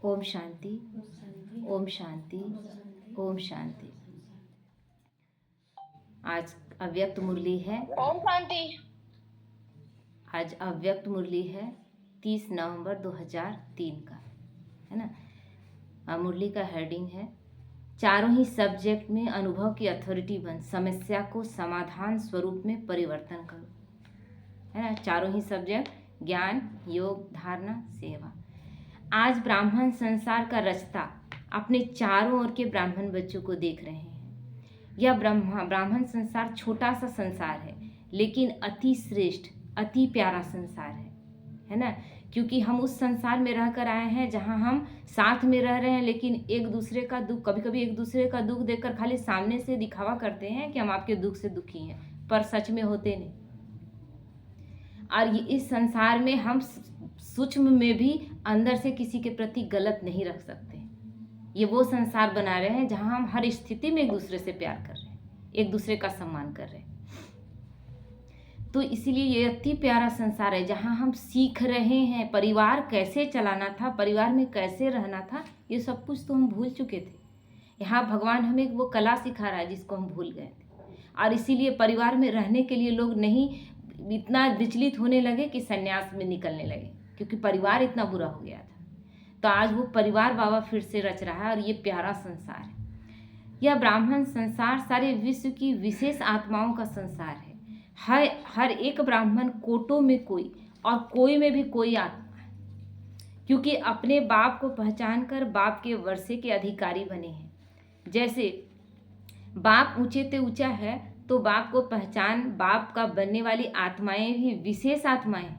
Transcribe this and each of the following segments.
ओम शांति, ओम शांति, ओम शांति। आज अव्यक्त मुरली है। ओम शांति। आज अव्यक्त मुरली है 30 नवंबर 2003 का, है ना। मुरली का हेडिंग है चारों ही सब्जेक्ट में अनुभव की अथॉरिटी बन समस्या को समाधान स्वरूप में परिवर्तन करो, है ना। चारों ही सब्जेक्ट ज्ञान, योग, धारणा, सेवा। आज ब्राह्मण संसार का रचता अपने चारों ओर के ब्राह्मण बच्चों को देख रहे हैं। यह ब्राह्मण संसार छोटा सा संसार है, लेकिन अति श्रेष्ठ, अति प्यारा संसार है ना। क्योंकि हम उस संसार में रहकर आए हैं जहां हम साथ में रह रहे हैं, लेकिन एक दूसरे का दुख, कभी कभी एक दूसरे का दुख देखकर खाली सामने से दिखावा करते हैं कि हम आपके दुख से दुखी हैं, पर सच में होते नहीं। और इस संसार में हम सूक्ष्म में भी अंदर से किसी के प्रति गलत नहीं रख सकते। ये वो संसार बना रहे हैं जहां हम हर स्थिति में एक दूसरे से प्यार कर रहे हैं, एक दूसरे का सम्मान कर रहे हैं। तो इसलिए ये अति प्यारा संसार है जहां हम सीख रहे हैं परिवार कैसे चलाना था, परिवार में कैसे रहना था। ये सब कुछ तो हम भूल चुके थे। यहाँ भगवान हमें वो कला सिखा रहा है जिसको हम भूल गए थे। और इसीलिए परिवार में रहने के लिए लोग नहीं इतना विचलित होने लगे कि संन्यास में निकलने लगे, क्योंकि परिवार इतना बुरा हो गया था। तो आज वो परिवार बाबा फिर से रच रहा है और ये प्यारा संसार है। यह ब्राह्मण संसार सारे विश्व की विशेष आत्माओं का संसार है। हर एक ब्राह्मण कोटों में कोई और कोई में भी कोई आत्मा है, क्योंकि अपने बाप को पहचान कर बाप के वर्षे के अधिकारी बने हैं। जैसे बाप ऊंचे से ऊंचा है, तो बाप को पहचान बाप का बनने वाली आत्माएं भी विशेष आत्माएं।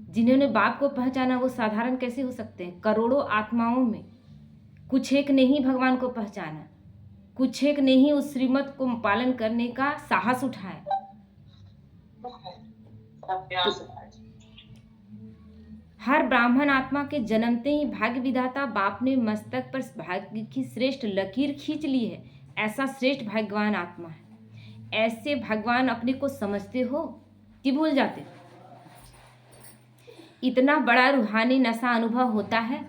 जिन्होंने बाप को पहचाना वो साधारण कैसे हो सकते हैं। करोड़ों आत्माओं में कुछ एक ने ही भगवान को पहचाना, कुछ एक ने ही उस श्रीमत को पालन करने का साहस उठाया। हर ब्राह्मण आत्मा के जन्मते ही भाग्य विधाता बाप ने मस्तक पर भाग्य की श्रेष्ठ लकीर खींच ली है। ऐसा श्रेष्ठ भाग्यवान आत्मा है। ऐसे भगवान अपने को समझते हो कि भूल जाते हो। इतना बड़ा रूहानी नशा अनुभव होता है।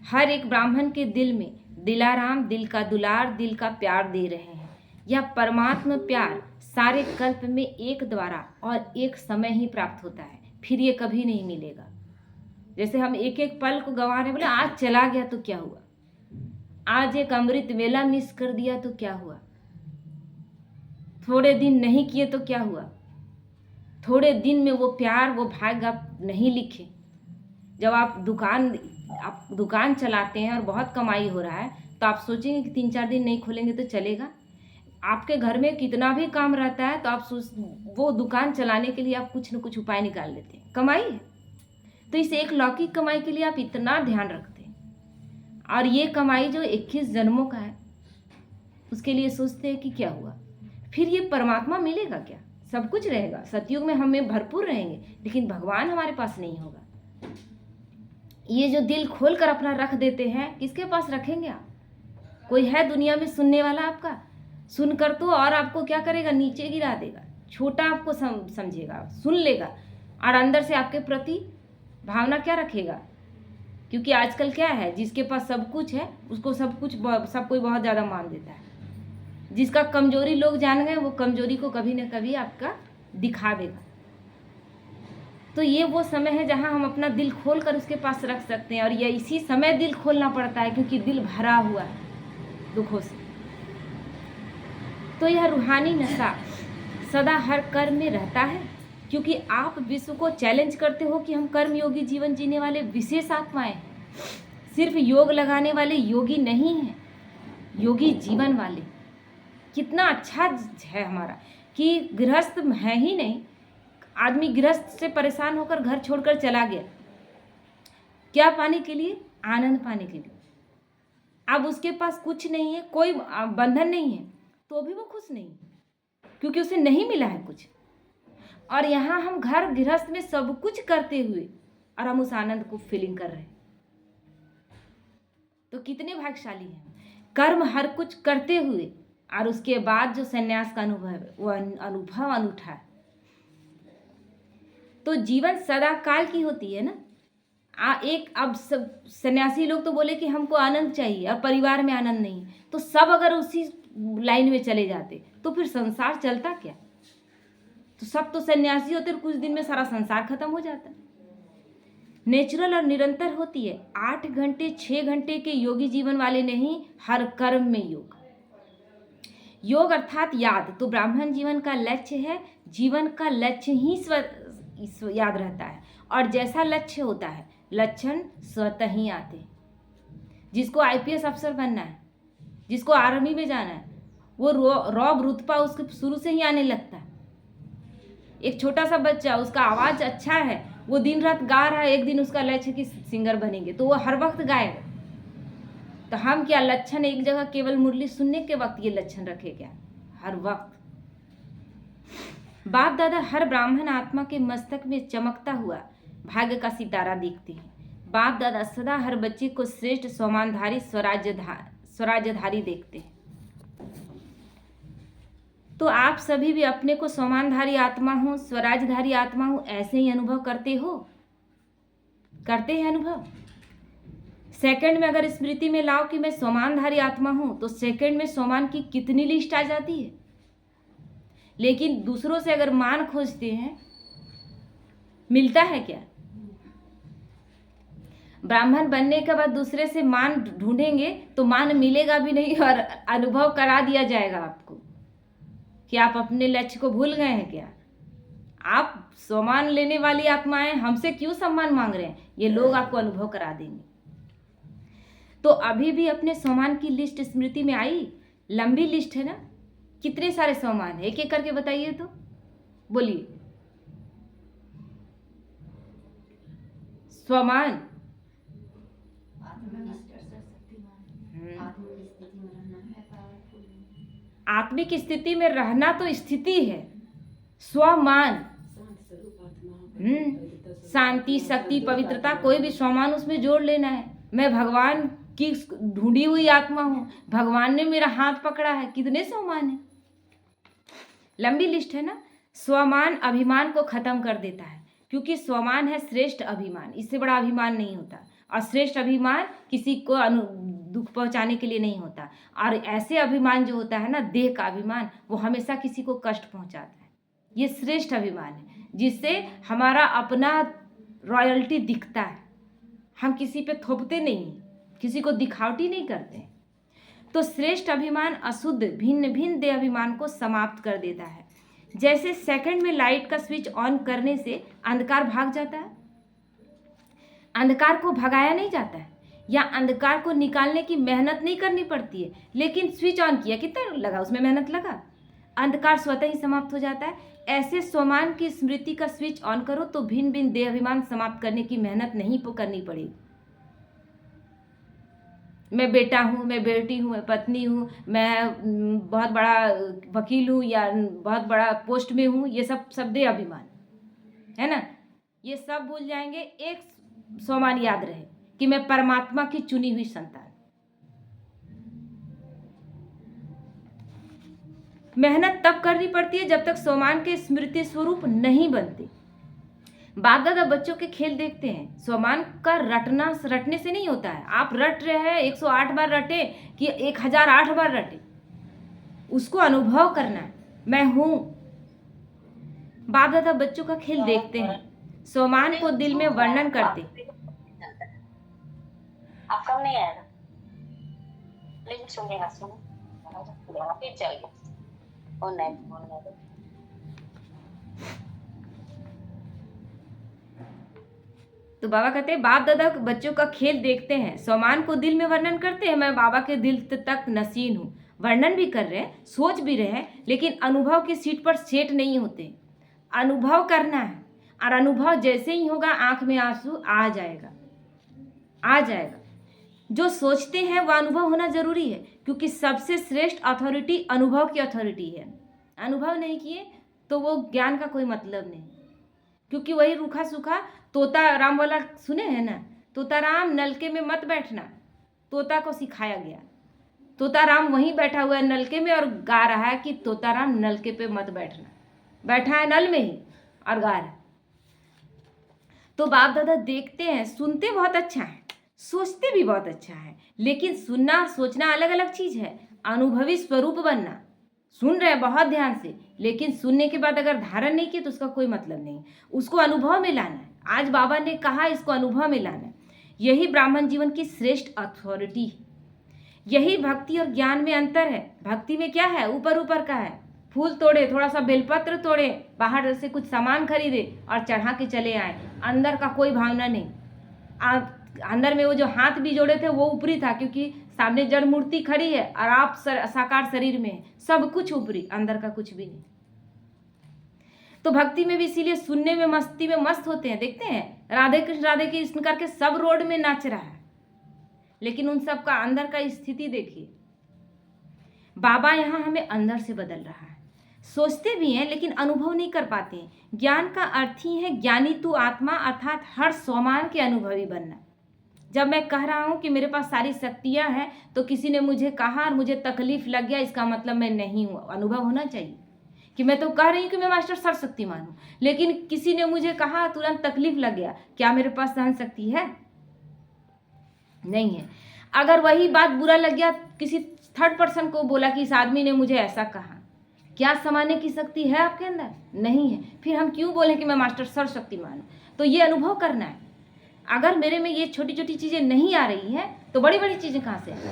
हर एक ब्राह्मण के दिल में दिलाराम, दिल का दुलार, दिल का प्यार दे रहे हैं। यह परमात्मा प्यार सारे कल्प में एक द्वारा और एक समय ही प्राप्त होता है, फिर ये कभी नहीं मिलेगा। जैसे हम एक एक पल को गंवा रहे, बोले आज चला गया तो क्या हुआ, आज एक अमृत वेला मिस कर दिया तो क्या हुआ, थोड़े दिन नहीं किए तो क्या हुआ, थोड़े दिन में वो प्यार, वो भाग्य आप नहीं लिखे। जब आप दुकान चलाते हैं और बहुत कमाई हो रहा है, तो आप सोचेंगे कि 3-4 दिन नहीं खोलेंगे तो चलेगा। आपके घर में कितना भी काम रहता है, तो आप वो दुकान चलाने के लिए आप कुछ न कुछ उपाय निकाल लेते हैं। कमाई है तो इस एक लौकिक कमाई के लिए आप इतना ध्यान रखते हैं, और ये कमाई जो 21 जन्मों का है उसके लिए सोचते हैं कि क्या हुआ, फिर ये परमात्मा मिलेगा क्या। सब कुछ रहेगा, सतयुग में हमें भरपूर रहेंगे, लेकिन भगवान हमारे पास नहीं होगा। ये जो दिल खोल कर अपना रख देते हैं, किसके पास रखेंगे आप। कोई है दुनिया में सुनने वाला आपका? सुनकर तो और आपको क्या करेगा, नीचे गिरा देगा, छोटा आपको समझेगा, सुन लेगा, और अंदर से आपके प्रति भावना क्या रखेगा। क्योंकि आजकल क्या है, जिसके पास सब कुछ है उसको सब कोई बहुत ज़्यादा मान देता है। जिसका कमजोरी लोग जान गए, वो कमजोरी को कभी न कभी आपका दिखा देगा। तो ये वो समय है जहां हम अपना दिल खोल कर उसके पास रख सकते हैं, और ये इसी समय दिल खोलना पड़ता है, क्योंकि दिल भरा हुआ है दुखों से। तो यह रूहानी नशा सदा हर कर्म में रहता है, क्योंकि आप विश्व को चैलेंज करते हो कि हम कर्मयोगी जीवन जीने वाले विशेष आत्माएं हैं। सिर्फ योग लगाने वाले योगी नहीं हैं, योगी जीवन वाले। कितना अच्छा है हमारा कि गृहस्थ है ही नहीं, आदमी गृहस्थ से परेशान होकर घर छोड़कर चला गया, क्या पाने के लिए, आनंद पाने के लिए। अब उसके पास कुछ नहीं है, कोई बंधन नहीं है, तो भी वो खुश नहीं, क्योंकि उसे नहीं मिला है कुछ। और यहाँ हम घर गृहस्थ में सब कुछ करते हुए और हम उस आनंद को फीलिंग कर रहे हैं। तो कितने भाग्यशाली हैं। कर्म हर कुछ करते हुए और उसके बाद जो संन्यास का अनुभव है, वो अनुभव अनूठा है। तो जीवन सदा काल की होती है ना, एक अब सब सन्यासी लोग तो बोले कि हमको आनंद चाहिए और परिवार में आनंद नहीं, तो सब अगर उसी लाइन में चले जाते तो फिर संसार चलता क्या? तो सब तो सन्यासी होते और कुछ दिन में सारा संसार खत्म हो जाता। नेचुरल और निरंतर होती है। 8 घंटे 6 घंटे के योगी जीवन वाले नहीं, हर कर्म में योग। योग अर्थात याद, तो ब्राह्मण जीवन का लक्ष्य है, जीवन का लक्ष्य ही याद रहता है, और जैसा लक्ष्य होता है लक्षण स्वतः ही आते हैं। जिसको आईपीएस अफसर बनना है, जिसको आर्मी में जाना है, वो रौब रुतबा उसके शुरू से ही आने लगता है। एक छोटा सा बच्चा, उसका आवाज़ अच्छा है, वो दिन रात गा रहा है, एक दिन उसका लक्ष्य कि सिंगर बनेंगे, तो वो हर वक्त गाएगा। तो हम क्या लक्षण एक जगह केवल मुरली सुनने के वक्त ये लक्षण रखे क्या? हर वक्त। बाप दादा हर ब्राह्मण आत्मा के मस्तक में चमकता हुआ भाग्य का सितारा देखते हैं। बाप दादा सदा हर बच्चे को श्रेष्ठ स्वमानधारी स्वराज्यधारी देखते हैं। तो आप सभी भी अपने को स्वमानधारी आत्मा हूँ, स्वराज्यधारी आत्मा हूँ, ऐसे ही अनुभव करते हो? करते हैं अनुभव? सेकंड में अगर स्मृति में लाओ कि मैं स्वमानधारी आत्मा हूँ, तो सेकंड में स्वमान की कितनी लिस्ट आ जाती है। लेकिन दूसरों से अगर मान खोजते हैं, मिलता है क्या? ब्राह्मण बनने के बाद दूसरे से मान ढूंढेंगे तो मान मिलेगा भी नहीं, और अनुभव करा दिया जाएगा आपको कि आप अपने लक्ष्य को भूल गए हैं क्या? आप सम्मान लेने वाली आत्माएं, हमसे क्यों सम्मान मांग रहे हैं? ये लोग आपको अनुभव करा देंगे। तो अभी भी अपने सम्मान की लिस्ट स्मृति में आई? लंबी लिस्ट है ना, कितने सारे सम्मान है, एक एक करके बताइए तो, बोलिए। स्वमान, आत्मिक स्थिति में रहना तो स्थिति है। स्वमान, शांति, शक्ति, पवित्रता, कोई भी स्वमान उसमें जोड़ लेना है। मैं भगवान की ढूंढी हुई आत्मा हूँ, भगवान ने मेरा हाथ पकड़ा है, कितने स्वमान है? लंबी लिस्ट है ना। स्वमान अभिमान को खत्म कर देता है, क्योंकि स्वमान है श्रेष्ठ अभिमान, इससे बड़ा अभिमान नहीं होता। और श्रेष्ठ अभिमान किसी को दुख पहुंचाने के लिए नहीं होता। और ऐसे अभिमान जो होता है ना, देह का अभिमान, वो हमेशा किसी को कष्ट पहुंचाता है। ये श्रेष्ठ अभिमान है, जिससे हमारा अपना रॉयल्टी दिखता है। हम किसी पे थोपते नहीं, किसी को दिखावटी नहीं करते। तो श्रेष्ठ अभिमान अशुद्ध भिन्न भिन्न देह अभिमान को समाप्त कर देता है। जैसे सेकंड में लाइट का स्विच ऑन करने से अंधकार भाग जाता है, अंधकार को भगाया नहीं जाता है, या अंधकार को निकालने की मेहनत नहीं करनी पड़ती है, लेकिन स्विच ऑन किया, कितना लगा, उसमें मेहनत लगा, अंधकार स्वतः ही समाप्त हो जाता है। ऐसे स्वमान की स्मृति का स्विच ऑन करो तो भिन्न भिन्न देह अभिमान समाप्त करने की मेहनत नहीं करनी पड़ेगी। मैं बेटा हूँ, मैं बेटी हूँ, मैं पत्नी हूँ, मैं बहुत बड़ा वकील हूँ, या बहुत बड़ा पोस्ट में हूँ, ये सब देह अभिमान है ना, ये सब भूल जाएंगे। एक स्वमान याद रहे कि मैं परमात्मा की चुनी हुई संतान। मेहनत तब करनी पड़ती है जब तक स्वमान के स्मृति स्वरूप नहीं बनते। बाप दादा बच्चों के खेल देखते हैं, स्वमान का रटने से नहीं होता है। आप रट रहे हैं 108 बार रटे कि 1008 बार रटे, उसको अनुभव करना है, मैं हूं। बाप दादा बच्चों का खेल देखते हैं, स्वमान को दिल में वर्णन करते। आपका नहीं आएगा, लेकिन सुनेगा, फिर चाहिए और नहीं। तो बाबा कहते हैं बाप दादा बच्चों का खेल देखते हैं, स्वमान को दिल में वर्णन करते हैं। मैं बाबा के दिल तक नसीन हूँ, वर्णन भी कर रहे हैं, सोच भी रहे हैं, लेकिन अनुभव की सीट पर सेट नहीं होते। अनुभव करना है, और अनुभव जैसे ही होगा आंख में आंसू आ जाएगा, आ जाएगा। जो सोचते हैं वह अनुभव होना जरूरी है, क्योंकि सबसे श्रेष्ठ अथॉरिटी अनुभव की अथॉरिटी है। अनुभव नहीं किए तो वो ज्ञान का कोई मतलब नहीं, क्योंकि वही रूखा सूखा तोता राम वाला सुने हैं ना, तोता राम नलके में मत बैठना, तोता को सिखाया गया। तोता राम वहीं बैठा हुआ है नलके में और गा रहा है कि तोता राम नलके पे मत बैठना, बैठा है नल में ही और गा रहा है। तो बाप दादा देखते हैं, सुनते बहुत अच्छा है, सोचते भी बहुत अच्छा है, लेकिन सुनना और सोचना अलग अलग चीज़ है। अनुभवी स्वरूप बनना, सुन रहे हैं बहुत ध्यान से, लेकिन सुनने के बाद अगर धारण नहीं किया तो उसका कोई मतलब नहीं। उसको अनुभव में लाना है। आज बाबा ने कहा इसको अनुभव में लाना है। यही ब्राह्मण जीवन की श्रेष्ठ अथॉरिटी है। यही भक्ति और ज्ञान में अंतर है। भक्ति में क्या है, ऊपर ऊपर का है, फूल तोड़े, थोड़ा सा बेलपत्र तोड़े, बाहर से कुछ सामान खरीदे और चढ़ा के चले आए, अंदर का कोई भावना नहीं। अंदर में वो जो हाथ भी जोड़े थे वो ऊपरी था, क्योंकि सामने जड़ मूर्ति खड़ी है और आप साकार शरीर में है, सब कुछ ऊपरी, अंदर का कुछ भी नहीं। तो भक्ति में भी इसीलिए सुनने में मस्ती में मस्त होते हैं। देखते हैं राधे कृष्ण करके सब रोड में नाच रहा है, लेकिन उन सब का अंदर का स्थिति देखिए। बाबा यहाँ हमें अंदर से बदल रहा है। सोचते भी हैं लेकिन अनुभव नहीं कर पाते हैं। ज्ञान का अर्थ ही है ज्ञानी तू आत्मा, अर्थात हर सोमान के अनुभवी बनना। जब मैं कह रहा हूँ कि मेरे पास सारी शक्तियाँ हैं, तो किसी ने मुझे कहा और मुझे तकलीफ लग गया, इसका मतलब मैं नहीं हूँ। अनुभव होना चाहिए कि मैं तो कह रही हूँ कि मैं मास्टर सर्वशक्तिमान हूँ, लेकिन किसी ने मुझे कहा, तुरंत तकलीफ लग गया, क्या मेरे पास सहन शक्ति है? नहीं है। अगर वही बात बुरा लग गया, किसी थर्ड पर्सन को बोला कि इस आदमी ने मुझे ऐसा कहा, क्या समाने की शक्ति है आपके अंदर? नहीं है। फिर हम क्यों बोलें कि मैं मास्टर सर्वशक्तिमान हूँ? तो ये अनुभव करना है। अगर मेरे में ये छोटी छोटी चीज़ें नहीं आ रही हैं, तो बड़ी बड़ी चीज़ें कहाँ से आएंगी?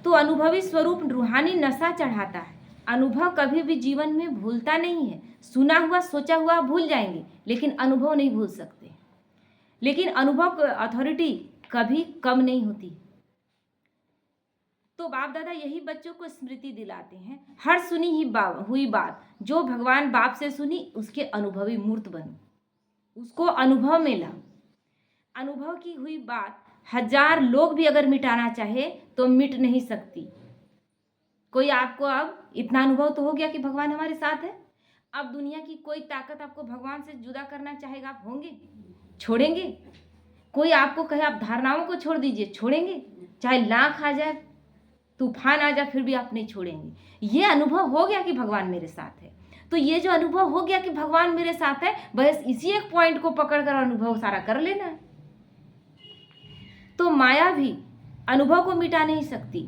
तो अनुभवी स्वरूप रूहानी नशा चढ़ाता है। अनुभव कभी भी जीवन में भूलता नहीं है। सुना हुआ सोचा हुआ भूल जाएंगे, लेकिन अनुभव नहीं भूल सकते। लेकिन अनुभव अथॉरिटी कभी कम नहीं होती। तो बाप दादा यही बच्चों को स्मृति दिलाते हैं। हर सुनी ही हुई बात जो भगवान बाप से सुनी, उसके अनुभवी मूर्त बनो, उसको अनुभव में लाओ। अनुभव की हुई बात 1000 लोग भी अगर मिटाना चाहे तो मिट नहीं सकती। कोई आपको अब इतना अनुभव तो हो गया कि भगवान हमारे साथ है। अब दुनिया की कोई ताकत आपको भगवान से जुदा करना चाहेगा, आप होंगे? छोड़ेंगे? कोई आपको कहे आप धारणाओं को छोड़ दीजिए, छोड़ेंगे? चाहे लाख आ जाए, तूफान आ जाए, फिर भी आप नहीं छोड़ेंगे। ये अनुभव हो गया कि भगवान मेरे साथ है। तो ये जो अनुभव हो गया कि भगवान मेरे साथ है, बस इसी एक पॉइंट को पकड़कर अनुभव सारा कर लेना है। तो माया भी अनुभव को मिटा नहीं सकती।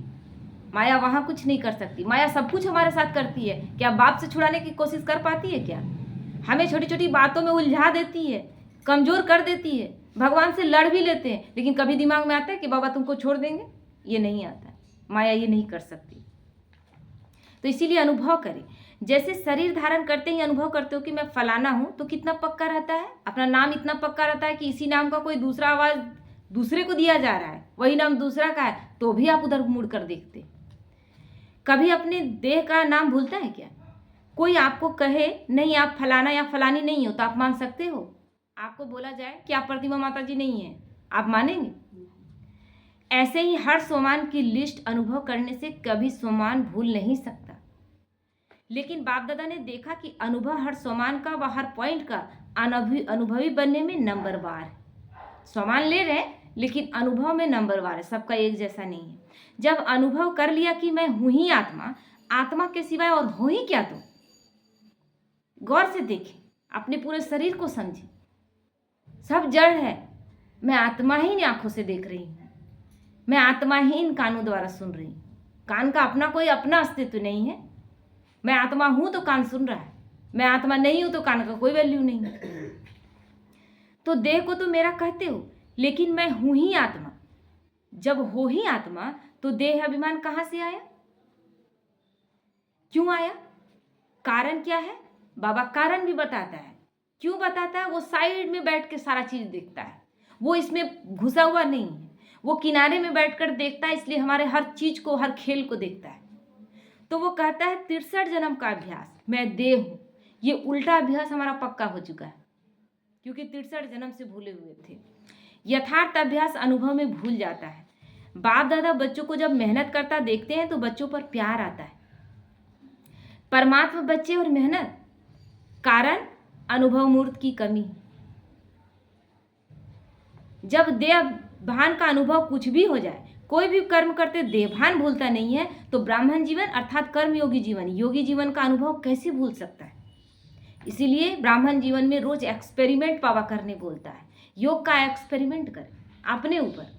माया वहां कुछ नहीं कर सकती। माया सब कुछ हमारे साथ करती है। क्या बाप से छुड़ाने की कोशिश कर पाती है? क्या हमें छोटी छोटी बातों में उलझा देती है, कमजोर कर देती है। भगवान से लड़ भी लेते हैं, लेकिन कभी दिमाग में आता है कि बाबा तुमको छोड़ देंगे? ये नहीं आता। माया ये नहीं कर सकती। तो इसीलिए अनुभव करें। जैसे शरीर धारण करते ही अनुभव करते हो कि मैं फलाना हूं, तो कितना पक्का रहता है अपना नाम, इतना पक्का रहता है कि इसी नाम का कोई दूसरा आवाज दूसरे को दिया जा रहा है, वही नाम दूसरा का है, तो भी आप उधर मुड़ कर देखते। कभी अपने देह का नाम भूलता है क्या? कोई आपको कहे नहीं आप फलाना या फलानी नहीं हो, तो आप मान सकते हो? आपको बोला जाए कि आप प्रतिमा माता जी नहीं है, आप मानेंगे? ऐसे ही हर सोमान की लिस्ट अनुभव करने से कभी सोमान भूल नहीं सकता। लेकिन बाप दादा ने देखा कि अनुभव हर सोमान का व हर पॉइंट का अनुभवी बनने में नंबरवार है। सोमान ले रहे हैं लेकिन अनुभव में नंबरवार है, सबका एक जैसा नहीं है। जब अनुभव कर लिया कि मैं हूं ही आत्मा, आत्मा के सिवाय और हो ही क्या, तो गौर से देखें, अपने पूरे शरीर को समझें। सब जड़ है, मैं आत्मा ही आंखों से देख रही हूँ, मैं आत्मा ही इन कानों द्वारा सुन रही हूँ। कान का अपना कोई अपना अस्तित्व नहीं है। मैं आत्मा हूं तो कान सुन रहा है, मैं आत्मा नहीं हूं तो कान का कोई वैल्यू नहीं है। तो देह को तो मेरा कहते हो, लेकिन मैं हूं ही आत्मा। जब हो ही आत्मा, तो देह अभिमान कहां से आया? क्यों आया? कारण क्या है? बाबा कारण भी बताता है। क्यों बताता है? वो साइड में बैठ के सारा चीज देखता है, वो इसमें घुसा हुआ नहीं है। वो किनारे में बैठकर देखता है, इसलिए हमारे हर चीज को, हर खेल को देखता है। तो वो कहता है 63 जन्म का अभ्यास, मैं देह हूं। ये उल्टा अभ्यास हमारा पक्का हो चुका है, क्योंकि 63 जन्म से भूले हुए थे। यथार्थ अभ्यास अनुभव में भूल जाता है। बाप दादा बच्चों को जब मेहनत करता देखते हैं तो बच्चों पर प्यार आता है। परमात्मा बच्चे और मेहनत, कारण अनुभव मूर्त की कमी। जब देह भान का अनुभव कुछ भी हो जाए, कोई भी कर्म करते देवभान भूलता नहीं है, तो ब्राह्मण जीवन अर्थात कर्मयोगी जीवन, योगी जीवन का अनुभव कैसे भूल सकता है? इसीलिए ब्राह्मण जीवन में रोज एक्सपेरिमेंट बाबा करने बोलता है। योग का एक्सपेरिमेंट करें अपने ऊपर।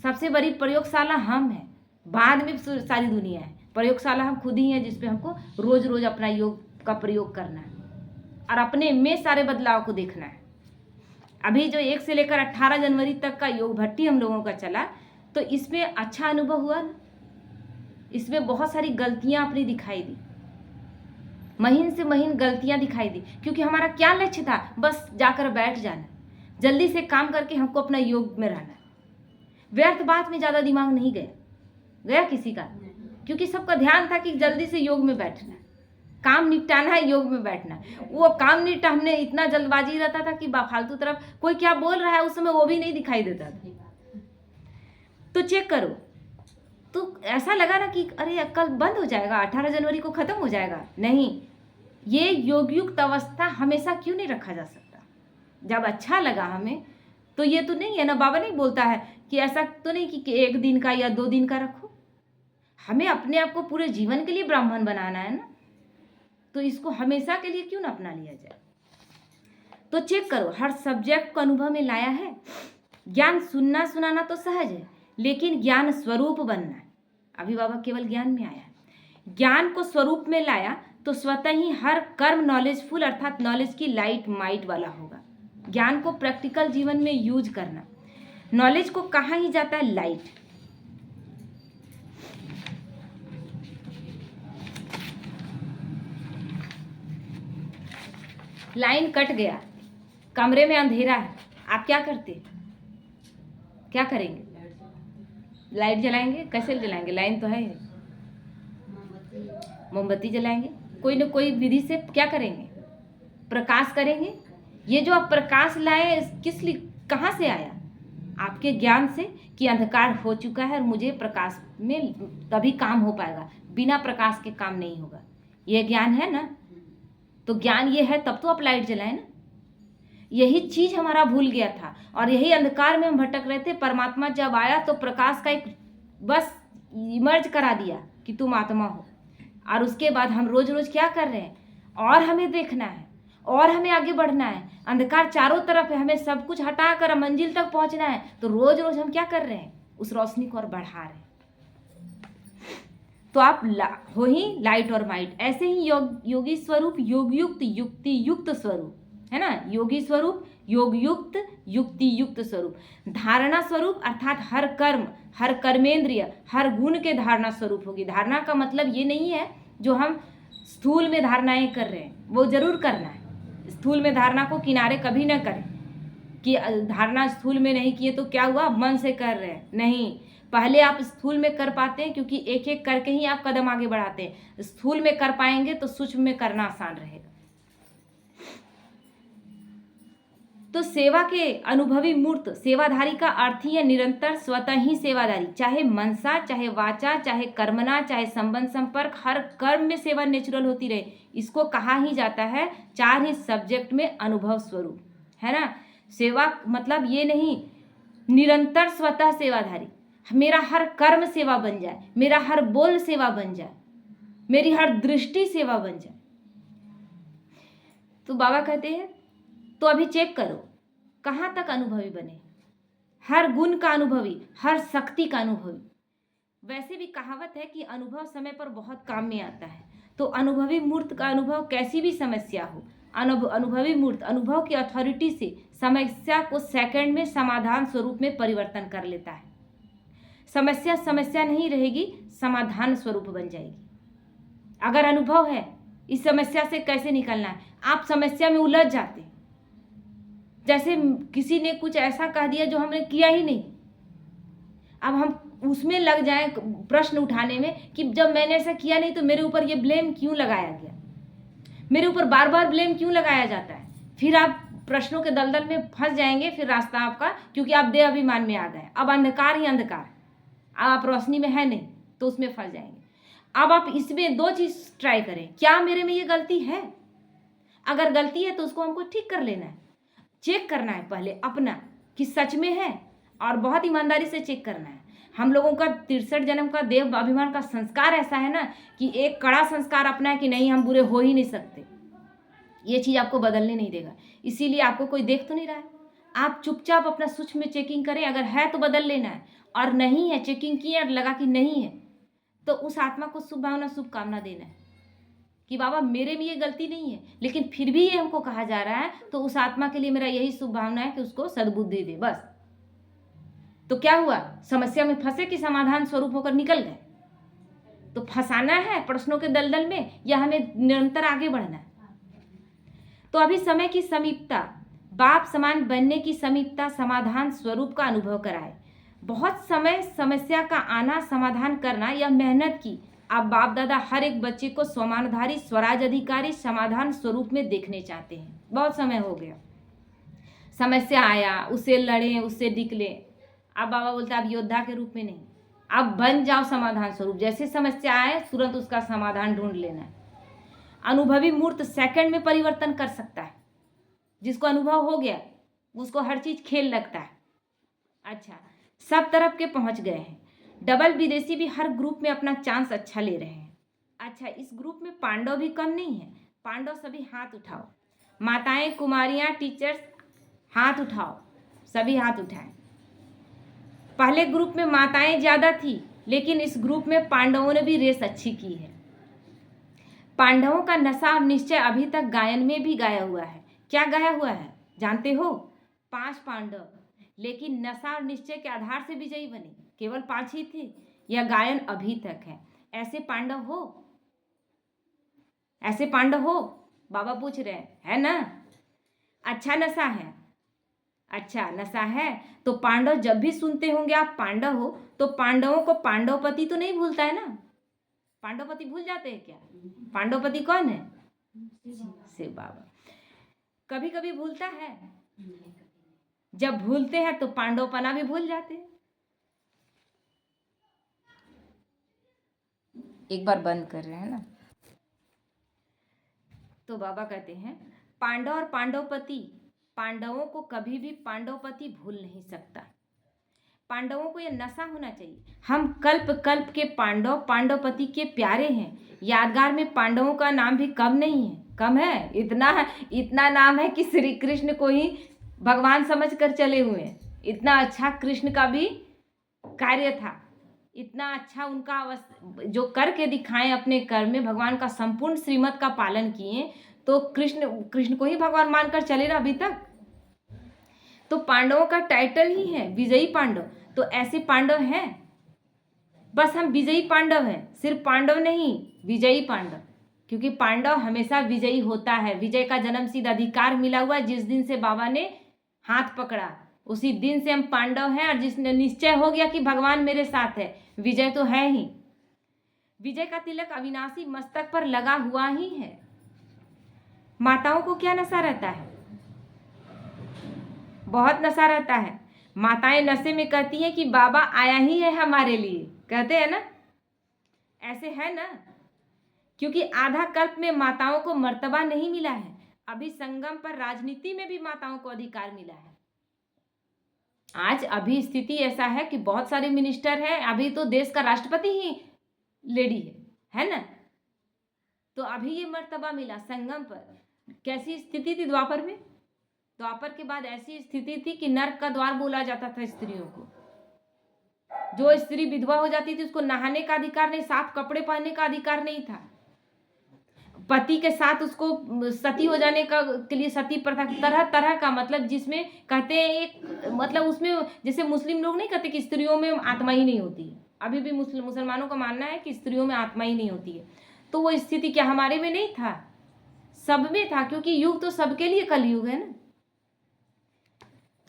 सबसे बड़ी प्रयोगशाला हम हैं, बाद में सारी दुनिया है। प्रयोगशाला हम खुद ही हैं, जिसपे हमको रोज रोज अपना योग का प्रयोग करना है और अपने में सारे बदलाव को देखना है। अभी जो 1 से लेकर 18 जनवरी तक का योग भट्टी हम लोगों का चला, तो इसमें अच्छा अनुभव हुआ ना। इसमें बहुत सारी गलतियां अपनी दिखाई दी, महीन से महीन गलतियां दिखाई दी, क्योंकि हमारा क्या लक्ष्य था, बस जाकर बैठ जाना, जल्दी से काम करके हमको अपना योग में रहना। व्यर्थ बात में ज़्यादा दिमाग नहीं गया किसी का, क्योंकि सबका ध्यान था कि जल्दी से योग में बैठना, काम निपटाना है, योग में बैठना। वो काम निपटा, हमने इतना जल्दबाजी रहता था कि फालतू तरफ कोई क्या बोल रहा है उस समय वो भी नहीं दिखाई देता था। तो चेक करो, तो ऐसा लगा ना कि अरे कल बंद हो जाएगा, 18 जनवरी को ख़त्म हो जाएगा। नहीं, ये योगयुक्त अवस्था हमेशा क्यों नहीं रखा जा सकता। जब अच्छा लगा हमें, तो ये तो नहीं है ना, बाबा नहीं बोलता है कि ऐसा तो नहीं कि 1 दिन का या 2 दिन का रखो। हमें अपने आप को पूरे जीवन के लिए ब्राह्मण बनाना है ना, तो इसको हमेशा के लिए क्यों ना अपना लिया जाए। तो चेक करो, हर सब्जेक्ट को अनुभव में लाया है। ज्ञान सुनना सुनाना तो सहज है, लेकिन ज्ञान स्वरूप बनना है। अभी बाबा केवल ज्ञान में आया है, ज्ञान को स्वरूप में लाया तो स्वतः ही हर कर्म नॉलेजफुल अर्थात नॉलेज की लाइट माइट वाला होगा। ज्ञान को प्रैक्टिकल जीवन में यूज करना, नॉलेज को कहा ही जाता है लाइट। लाइन कट गया, कमरे में अंधेरा है, आप क्या करते, क्या करेंगे? लाइट जलाएंगे? कैसे जलाएंगे? लाइन तो है, मोमबत्ती जलाएंगे, कोई न कोई विधि से क्या करेंगे, प्रकाश करेंगे। ये जो आप प्रकाश लाए, किस लिए, कहाँ से आया? आपके ज्ञान से कि अंधकार हो चुका है और मुझे प्रकाश में तभी काम हो पाएगा, बिना प्रकाश के काम नहीं होगा। ये ज्ञान है ना, तो ज्ञान ये है तब तो आप लाइट जलाए ना। यही चीज हमारा भूल गया था और यही अंधकार में हम भटक रहे थे। परमात्मा जब आया तो प्रकाश का एक बस इमर्ज करा दिया कि तुम आत्मा हो, और उसके बाद हम रोज रोज क्या कर रहे हैं, और हमें देखना है और हमें आगे बढ़ना है। अंधकार चारों तरफ है, हमें सब कुछ हटाकर मंजिल तक पहुंचना है। तो रोज रोज हम क्या कर रहे हैं, उस रोशनी को और बढ़ा रहे हैं। तो आप हो ही लाइट और माइट। ऐसे ही योगी स्वरूप योगयुक्त युक्ति युक्त स्वरूप है ना, योगी स्वरूप योगयुक्त युक्ति युक्त स्वरूप, धारणा स्वरूप अर्थात हर कर्म हर कर्मेंद्रिय हर गुण के धारणा स्वरूप होगी। धारणा का मतलब ये नहीं है जो हम स्थूल में धारणाएं कर रहे हैं, वो जरूर करना है। स्थूल में धारणा को किनारे कभी न करें कि धारणा स्थूल में नहीं किए तो क्या हुआ, मन से कर रहे हैं। नहीं, पहले आप स्थूल में कर पाते हैं, क्योंकि एक एक करके ही आप कदम आगे बढ़ाते हैं। स्थूल में कर पाएंगे तो सूक्ष्म में करना आसान रहेगा। तो सेवा के अनुभवी मूर्त सेवाधारी का अर्थ ही है निरंतर स्वतः ही सेवाधारी, चाहे मनसा चाहे वाचा चाहे कर्मना चाहे संबंध संपर्क, हर कर्म में सेवा नेचुरल होती रहे। इसको कहा ही जाता है 4 ही सब्जेक्ट में अनुभव स्वरूप, है ना। सेवा मतलब ये नहीं निरंतर स्वतः सेवाधारी, मेरा हर कर्म सेवा बन जाए, मेरा हर बोल सेवा बन जाए, मेरी हर दृष्टि सेवा बन जाए। तो बाबा कहते हैं तो अभी चेक करो कहाँ तक अनुभवी बने, हर गुण का अनुभवी, हर शक्ति का अनुभवी। वैसे भी कहावत है कि अनुभव समय पर बहुत काम में आता है। तो अनुभवी मूर्त का अनुभव कैसी भी समस्या हो, अनुभवी मूर्त अनुभव की अथॉरिटी से समस्या को सेकंड में समाधान स्वरूप में परिवर्तन कर लेता है। समस्या समस्या नहीं रहेगी, समाधान स्वरूप बन जाएगी। अगर अनुभव है इस समस्या से कैसे निकलना है, आप समस्या में उलझ जाते, जैसे किसी ने कुछ ऐसा कह दिया जो हमने किया ही नहीं। अब हम उसमें लग जाएं प्रश्न उठाने में कि जब मैंने ऐसा किया नहीं तो मेरे ऊपर ये ब्लेम क्यों लगाया गया, मेरे ऊपर बार बार ब्लेम क्यों लगाया जाता है। फिर आप प्रश्नों के दलदल में फंस जाएंगे। फिर रास्ता आपका, क्योंकि आप देह अभिमान में आ गए, अब अंधकार ही अंधकार, अब आप रोशनी में है नहीं, तो उसमें फंस जाएंगे। अब आप इसमें 2 चीज़ ट्राई करें, क्या मेरे में ये गलती है, अगर गलती है तो उसको हमको ठीक कर लेना है। चेक करना है पहले अपना कि सच में है, और बहुत ईमानदारी से चेक करना है। हम लोगों का 63 जन्म का देव अभिमान का संस्कार ऐसा है ना कि एक कड़ा संस्कार अपना है कि नहीं हम बुरे हो ही नहीं सकते। ये चीज़ आपको बदलने नहीं देगा। इसीलिए आपको कोई देख तो नहीं रहा है, आप चुपचाप अपना सूक्ष्म में चेकिंग करें, अगर है तो बदल लेना है, और नहीं है, चेकिंग किए और लगा कि नहीं है, तो उस आत्मा को शुभ भावना शुभकामना देना है कि बाबा मेरे में ये गलती नहीं है, लेकिन फिर भी ये हमको कहा जा रहा है, तो उस आत्मा के लिए मेरा यही शुभ भावना है कि उसको सद्बुद्धि दे, बस। तो क्या हुआ, समस्या में फंसे कि समाधान स्वरूप होकर निकल गए। तो फंसाना है प्रश्नों के दलदल में या हमें निरंतर आगे बढ़ना है। तो अभी समय की समीपता, बाप समान बनने की समीपता समाधान स्वरूप का अनुभव कराए। बहुत समय समस्या का आना, समाधान करना या मेहनत की। आप बाप दादा हर एक बच्चे को स्वमानधारी, स्वराज अधिकारी, समाधान स्वरूप में देखने चाहते हैं। बहुत समय हो गया, समस्या आया, उससे लड़े, उससे निकले। अब बाबा बोलते आप योद्धा के रूप में नहीं, आप बन जाओ समाधान स्वरूप। जैसे समस्या आए तुरंत उसका समाधान ढूंढ लेना है। अनुभवी मूर्त सेकंड में परिवर्तन कर सकता है। जिसको अनुभव हो गया उसको हर चीज खेल लगता है। अच्छा, सब तरफ के पहुंच गए हैं। डबल विदेशी भी हर ग्रुप में अपना चांस अच्छा ले रहे हैं। अच्छा, इस ग्रुप में पांडव भी कम नहीं है। पांडव सभी हाथ उठाओ। माताएं, कुमारियां, टीचर्स हाथ उठाओ, सभी हाथ उठाएं। पहले ग्रुप में माताएं ज्यादा थी, लेकिन इस ग्रुप में पांडवों ने भी रेस अच्छी की है। पांडवों का नशा और निश्चय अभी तक गायन में भी गाया हुआ है। क्या गाया हुआ है जानते हो? 5 पांडव, लेकिन नशा और निश्चय के आधार से विजयी बने, केवल 5 ही थे। यह गायन अभी तक है। ऐसे पांडव हो? ऐसे पांडव हो? बाबा पूछ रहे हैं, है ना? अच्छा नशा है, अच्छा नशा है। तो पांडव जब भी सुनते होंगे आप पांडव हो, तो पांडवों को पांडवपति तो नहीं भूलता है ना? पांडवपति भूल जाते हैं क्या? पांडवपति कौन है? शिव बाबा। कभी कभी भूलता है, जब भूलते हैं तो पांडवपना भी भूल जाते हैं। एक बार बंद कर रहे हैं ना। तो बाबा कहते हैं पांडव और पांडवपति, पांडवों को कभी भी पांडवपति भूल नहीं सकता। पांडवों को यह नशा होना चाहिए, हम कल्प कल्प के पांडव, पांडवपति के प्यारे हैं। यादगार में पांडवों का नाम भी कम नहीं है, कम है, इतना नाम है कि श्री कृष्ण को ही भगवान समझ कर चले हुए हैं। इतना अच्छा कृष्ण का भी कार्य था, इतना अच्छा उनका जो करके दिखाएं अपने कर्म में, भगवान का संपूर्ण श्रीमत का पालन किए, तो कृष्ण को ही भगवान मानकर चले ना अभी तक। तो पांडवों का टाइटल ही है विजयी पांडव। तो ऐसे पांडव हैं, बस हम विजयी पांडव हैं, सिर्फ पांडव नहीं, विजयी पांडव। क्योंकि पांडव हमेशा विजयी होता है। विजय का जन्मसिद्ध अधिकार मिला हुआ है। जिस दिन से बाबा ने हाथ पकड़ा उसी दिन से हम पांडव हैं, और जिसने निश्चय हो गया कि भगवान मेरे साथ है, विजय तो है ही। विजय का तिलक अविनाशी मस्तक पर लगा हुआ ही है। माताओं को क्या नशा रहता है? बहुत नशा रहता है। माताएं नशे में कहती हैं कि बाबा आया ही है हमारे लिए, कहते हैं ना, ऐसे है ना? क्योंकि आधा कल्प में माताओं को मर्तबा नहीं मिला है। अभी संगम पर राजनीति में भी माताओं को अधिकार मिला है। आज अभी स्थिति ऐसा है कि बहुत सारे मिनिस्टर हैं, अभी तो देश का राष्ट्रपति ही लेडी है ना? तो अभी ये मर्तबा मिला संगम पर। कैसी स्थिति थी द्वापर में? द्वापर के बाद ऐसी स्थिति थी कि नर्क का द्वार बोला जाता था स्त्रियों को। जो स्त्री विधवा हो जाती थी उसको नहाने का अधिकार नहीं, साफ कपड़े पहनने का अधिकार नहीं था। पति के साथ उसको सती हो जाने का के लिए सती प्रथा, तरह तरह का, मतलब जिसमें कहते हैं एक, मतलब उसमें जैसे मुस्लिम लोग नहीं कहते कि स्त्रियों में आत्मा ही नहीं होती है। अभी भी मुसलमानों का मानना है कि स्त्रियों में आत्मा ही नहीं होती है। तो वो स्थिति क्या हमारे में नहीं था? सब में था, क्योंकि युग तो सबके लिए कलयुग है ना।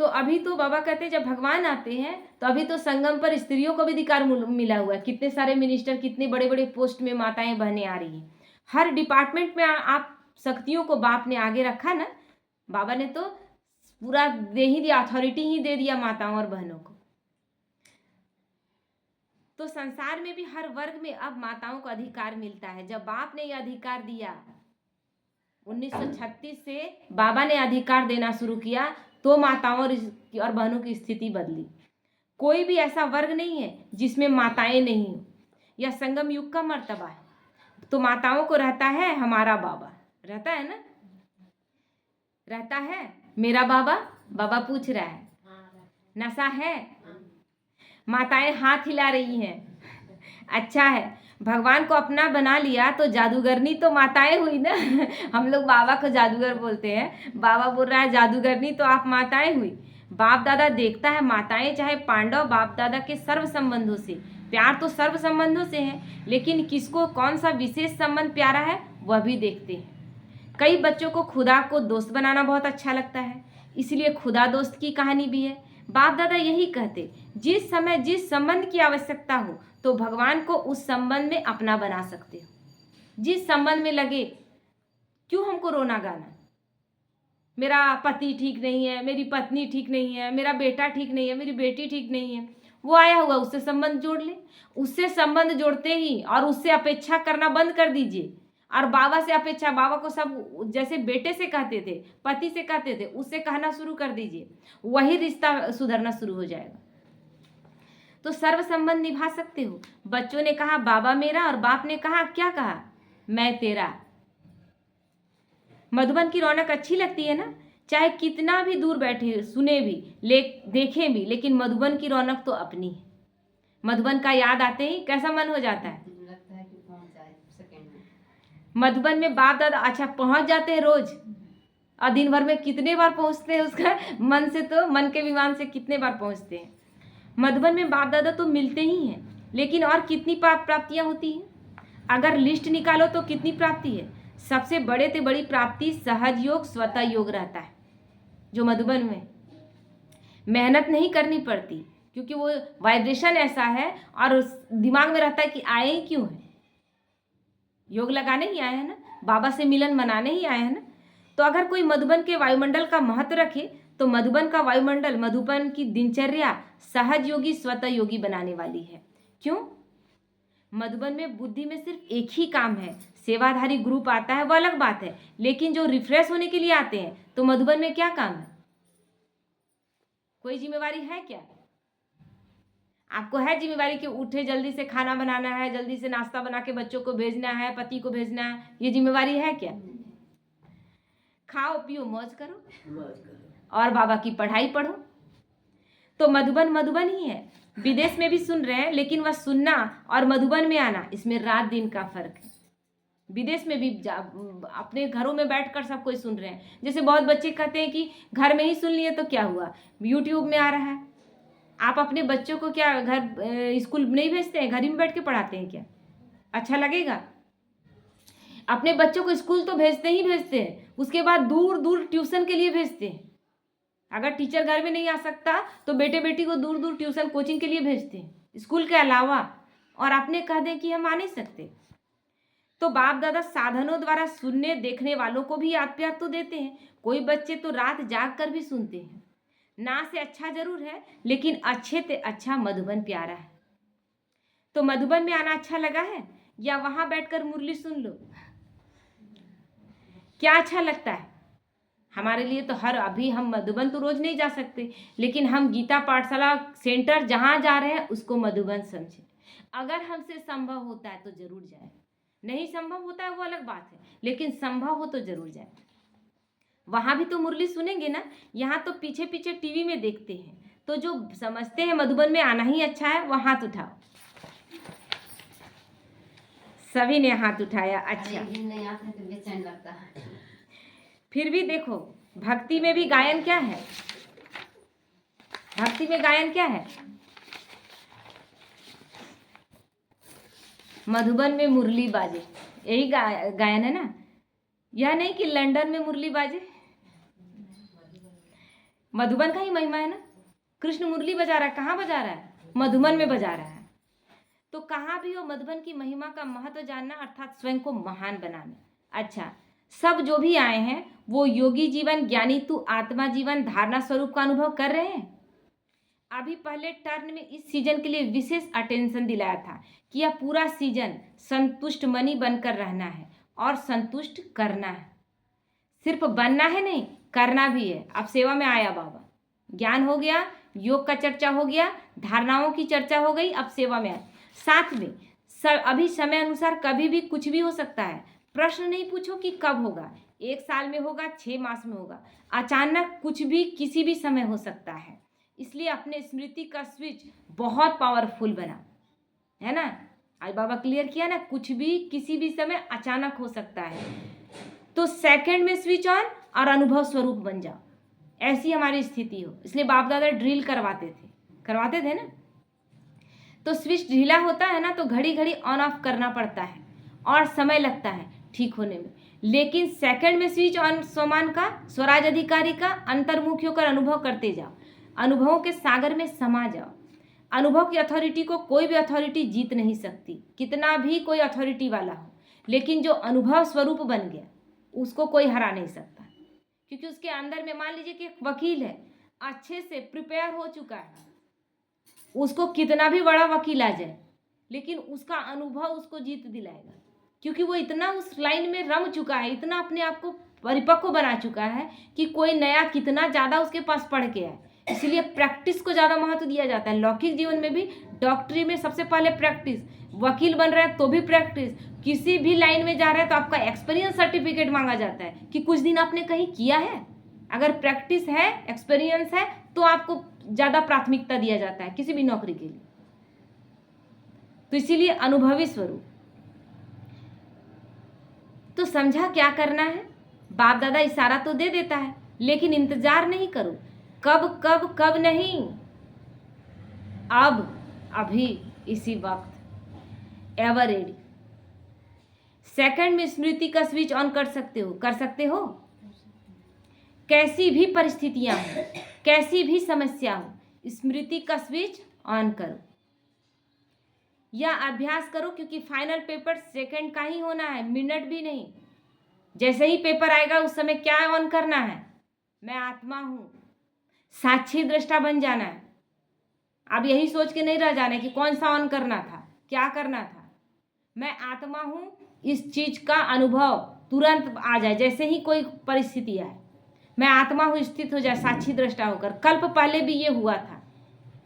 तो अभी तो बाबा कहते हैं जब भगवान आते हैं तो अभी तो संगम पर स्त्रियों को भी अधिकार मिला हुआ है। कितने सारे मिनिस्टर, कितने बड़े बड़े पोस्ट में माताएं बहनें आ रही हैं। हर डिपार्टमेंट में आप शक्तियों को बाप ने आगे रखा ना। बाबा ने तो पूरा दे ही दिया, अथॉरिटी ही दे दिया माताओं और बहनों को। तो संसार में भी हर वर्ग में अब माताओं को अधिकार मिलता है। जब बाप ने यह अधिकार दिया 1936 से बाबा ने अधिकार देना शुरू किया, तो माताओं और बहनों की स्थिति बदली। कोई भी ऐसा वर्ग नहीं है जिसमें माताएं नहीं हो। यह संगम युग का मर्तबा है। तो माताओं को रहता है हमारा बाबा, रहता है ना। रहता है मेरा बाबा? बाबा पूछ रहा है। नशा है? माताएं हाथ हिला रही हैं। अच्छा है, भगवान को अपना बना लिया तो जादूगरनी तो माताएं हुई ना। हम लोग बाबा को जादूगर बोलते हैं, बाबा बोल रहा है जादूगरनी तो आप माताएं हुई। बाप दादा देखता है माताएं चाहे पांडव बाप दादा के सर्व संबंधों से, प्यार तो सर्व संबंधों से है, लेकिन किसको कौन सा विशेष संबंध प्यारा है वह भी देखते हैं। कई बच्चों को खुदा को दोस्त बनाना बहुत अच्छा लगता है, इसलिए खुदा दोस्त की कहानी भी है। बाप दादा यही कहते, जिस समय जिस संबंध की आवश्यकता हो तो भगवान को उस संबंध में अपना बना सकते हो। जिस संबंध में लगे, क्यों हमको रोना गाना, मेरा पति ठीक नहीं है, मेरी पत्नी ठीक नहीं है, मेरा बेटा ठीक नहीं है, मेरी बेटी ठीक नहीं है, वो आया हुआ उससे संबंध जोड़ ले। उससे संबंध जोड़ते ही और उससे अपेक्षा करना बंद कर दीजिए। और बाबा से अपेक्षा, बाबा को सब जैसे बेटे से कहते थे, पति से कहते थे, उससे कहना शुरू कर दीजिए, वही रिश्ता सुधरना शुरू हो जाएगा। तो सर्व संबंध निभा सकते हो। बच्चों ने कहा बाबा मेरा, और बाप ने कहा क्या कहा, मैं तेरा। मधुबन की रौनक अच्छी लगती है ना, चाहे कितना भी दूर बैठे सुने भी देखें भी, लेकिन मधुबन की रौनक तो अपनी है। मधुबन का याद आते ही कैसा मन हो जाता है, लगता है कि पहुंच जाए सेकंड में। मधुबन में बाप दादा अच्छा पहुंच जाते हैं रोज, और दिन भर में कितने बार पहुंचते हैं, उसका मन से तो मन के विमान से कितने बार पहुंचते हैं। मधुबन में बाप दादा तो मिलते ही हैं, लेकिन और कितनी प्राप्तियां होती हैं, अगर लिस्ट निकालो तो कितनी प्राप्ति है। सबसे बड़े से बड़ी प्राप्ति सहज योग स्वतः योग रहता है, जो मधुबन में मेहनत नहीं करनी पड़ती, क्योंकि वो वाइब्रेशन ऐसा है और दिमाग में रहता है कि आए ही क्यों है, योग लगाने ही आए हैं ना, बाबा से मिलन मनाने ही आए हैं ना। तो अगर कोई मधुबन के वायुमंडल का महत्व रखे तो मधुबन का वायुमंडल मधुबन की दिनचर्या सहज योगी स्वतः योगी बनाने वाली है। क्यों? मधुबन में बुद्धि में सिर्फ एक ही काम है, सेवाधारी ग्रुप आता है वो अलग बात है, लेकिन जो रिफ्रेश होने के लिए आते हैं तो मधुबन में क्या काम है, कोई जिम्मेवारी है क्या? आपको है जिम्मेवारी कि उठे जल्दी से खाना बनाना है, जल्दी से नाश्ता बना के बच्चों को भेजना है, पति को भेजना है, ये जिम्मेवारी है क्या? खाओ पियो मौज करो और बाबा की पढ़ाई पढ़ो। तो मधुबन मधुबन ही है, विदेश में भी सुन रहे हैं, लेकिन वह सुनना और मधुबन में आना इसमें रात दिन का फर्क है। विदेश में भी अपने घरों में बैठकर सब कोई सुन रहे हैं। जैसे बहुत बच्चे कहते हैं कि घर में ही सुन लिए तो क्या हुआ, यूट्यूब में आ रहा है। आप अपने बच्चों को क्या घर स्कूल नहीं भेजते हैं, घर ही में बैठ के पढ़ाते हैं क्या? अच्छा लगेगा? अपने बच्चों को स्कूल तो भेजते ही भेजते हैं, उसके बाद दूर दूर ट्यूशन के लिए भेजते हैं। अगर टीचर घर में नहीं आ सकता तो बेटे बेटी को दूर दूर ट्यूशन कोचिंग के लिए भेजते हैं स्कूल के अलावा, और आपने कह दें कि हम आ नहीं सकते। तो बाप दादा साधनों द्वारा सुनने देखने वालों को भी याद प्यार तो देते हैं। कोई बच्चे तो रात जाग कर भी सुनते हैं। ना से अच्छा जरूर है, लेकिन अच्छे से अच्छा मधुबन प्यारा है। तो मधुबन में आना अच्छा लगा है या वहां बैठकर मुरली सुन लो, क्या अच्छा लगता है? हमारे लिए तो अभी हम मधुबन तो रोज नहीं जा सकते, लेकिन हम गीता पाठशाला सेंटर जहाँ जा रहे हैं उसको मधुबन समझे। अगर हमसे संभव होता है तो जरूर जाए, नहीं संभव होता है वो अलग बात है, लेकिन संभव हो तो जरूर जाए। वहाँ भी तो मुरली सुनेंगे ना, यहाँ तो पीछे पीछे टीवी में देखते हैं। तो जो समझते हैं मधुबन में आना ही अच्छा है, वह हाथ उठाओ। सभी ने हाथ उठाया, अच्छा। नहीं आता है तो बेचैन लगता है। फिर भी देखो, भक्ति में भी गायन क्या है, भक्ति में गायन क्या है? मधुबन में मुरली बाजे, यही गायन है ना। यह नहीं कि लंदन में मुरली बाजे, मधुबन का ही महिमा है ना। कृष्ण मुरली बजा रहा है, कहाँ बजा रहा है? मधुबन में बजा रहा है। तो कहाँ भी हो मधुबन की महिमा का महत्व जानना, अर्थात स्वयं को महान बनाना। अच्छा, सब जो भी आए हैं वो योगी जीवन, ज्ञानी तू आत्मा जीवन, धारणा स्वरूप का अनुभव कर रहे हैं। अभी पहले टर्न में इस सीजन के लिए विशेष अटेंशन दिलाया था कि यह पूरा सीजन संतुष्ट मनी बनकर रहना है और संतुष्ट करना है। सिर्फ बनना है नहीं, करना भी है। अब सेवा में आया बाबा, ज्ञान हो गया, योग का चर्चा हो गया, धारणाओं की चर्चा हो गई, अब सेवा में आए। साथ में अभी समय अनुसार कभी भी कुछ भी हो सकता है। प्रश्न नहीं पूछो कि कब होगा, 1 साल में होगा, 6 मास में होगा, अचानक कुछ भी किसी भी समय हो सकता है। इसलिए अपने स्मृति का स्विच बहुत पावरफुल बना, है ना। आज बाबा क्लियर किया ना, कुछ भी किसी भी समय अचानक हो सकता है, तो सेकंड में स्विच ऑन और अनुभव स्वरूप बन जाओ, ऐसी हमारी स्थिति हो। इसलिए बाप दादा ड्रिल करवाते थे ना। तो स्विच ढीला होता है ना, तो घड़ी घड़ी ऑन ऑफ करना पड़ता है और समय लगता है ठीक होने में। लेकिन सेकंड में स्विच ऑन सोमान का, स्वराज अधिकारी का अंतर्मुखी होकर अनुभव करते जाओ, अनुभवों के सागर में समा जाओ। अनुभव की अथॉरिटी को कोई भी अथॉरिटी जीत नहीं सकती, कितना भी कोई अथॉरिटी वाला हो, लेकिन जो अनुभव स्वरूप बन गया उसको कोई हरा नहीं सकता, क्योंकि उसके अंदर में मान लीजिए कि एक वकील है, अच्छे से प्रिपेयर हो चुका है, उसको कितना भी बड़ा वकील आ जाए, लेकिन उसका अनुभव उसको जीत दिलाएगा, क्योंकि वो इतना उस लाइन में रम चुका है, इतना अपने आप को परिपक्व बना चुका है कि कोई नया कितना ज़्यादा उसके पास पढ़ के आए। इसलिए प्रैक्टिस को ज़्यादा महत्व दिया जाता है। लौकिक जीवन में भी, डॉक्टरी में सबसे पहले प्रैक्टिस, वकील बन रहा है तो भी प्रैक्टिस, किसी भी लाइन में जा रहा है तो आपका एक्सपीरियंस सर्टिफिकेट मांगा जाता है कि कुछ दिन आपने कहीं किया है। अगर प्रैक्टिस है, एक्सपीरियंस है, तो आपको ज़्यादा प्राथमिकता दिया जाता है किसी भी नौकरी के लिए। तो इसीलिए अनुभवी स्वरूप। तो समझा क्या करना है? बाप दादा इशारा तो दे देता है, लेकिन इंतजार नहीं करो। कब नहीं, अब, अभी, इसी वक्त, एवर रेडी। सेकंड में स्मृति का स्विच ऑन कर सकते हो। कैसी भी परिस्थितियां हो, कैसी भी समस्या हो, स्मृति का स्विच ऑन करो या अभ्यास करो, क्योंकि फाइनल पेपर सेकंड का ही होना है, मिनट भी नहीं। जैसे ही पेपर आएगा उस समय क्या ऑन करना है? मैं आत्मा हूँ, साक्षी दृष्टा बन जाना है। अब यही सोच के नहीं रह जाना है कि कौन सा ऑन करना था, क्या करना था। मैं आत्मा हूँ, इस चीज का अनुभव तुरंत आ जाए, जैसे ही कोई परिस्थिति आए मैं आत्मा हूँ स्थित हो जाए, साक्षी दृष्टा होकर। कल्प पहले भी ये हुआ था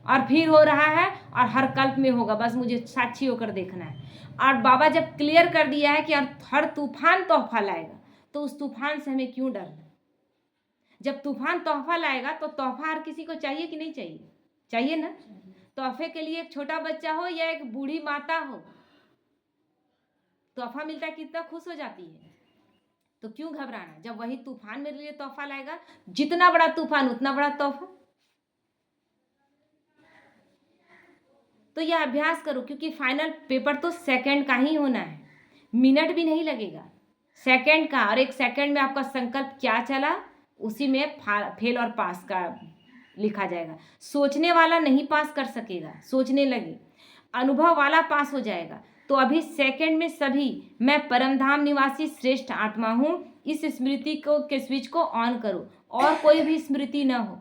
और फिर हो रहा है और हर कल्प में होगा, बस मुझे साक्षी होकर देखना है। और बाबा जब क्लियर कर दिया है कि हर तूफान तोहफा लाएगा, तो उस तूफान से हमें क्यों डरना? जब तूफान तोहफा लाएगा तो तोहफा हर किसी को चाहिए कि नहीं चाहिए? चाहिए ना। तोहफे के लिए एक छोटा बच्चा हो या एक बूढ़ी माता हो, तोहफा मिलता है कितना खुश हो जाती है। तो क्यों घबराना, जब वही तूफान मेरे लिए तोहफा लाएगा। जितना बड़ा तूफान उतना बड़ा तोहफा। तो यह अभ्यास करो, क्योंकि फाइनल पेपर तो सेकंड का ही होना है, मिनट भी नहीं लगेगा, सेकंड का। और एक सेकंड में आपका संकल्प क्या चला, उसी में फेल और पास का लिखा जाएगा। सोचने वाला नहीं पास कर सकेगा, सोचने लगे, अनुभव वाला पास हो जाएगा। तो अभी सेकंड में सभी मैं परमधाम निवासी श्रेष्ठ आत्मा हूँ, इस स्मृति को के स्विच को ऑन करो, और कोई भी स्मृति ना हो,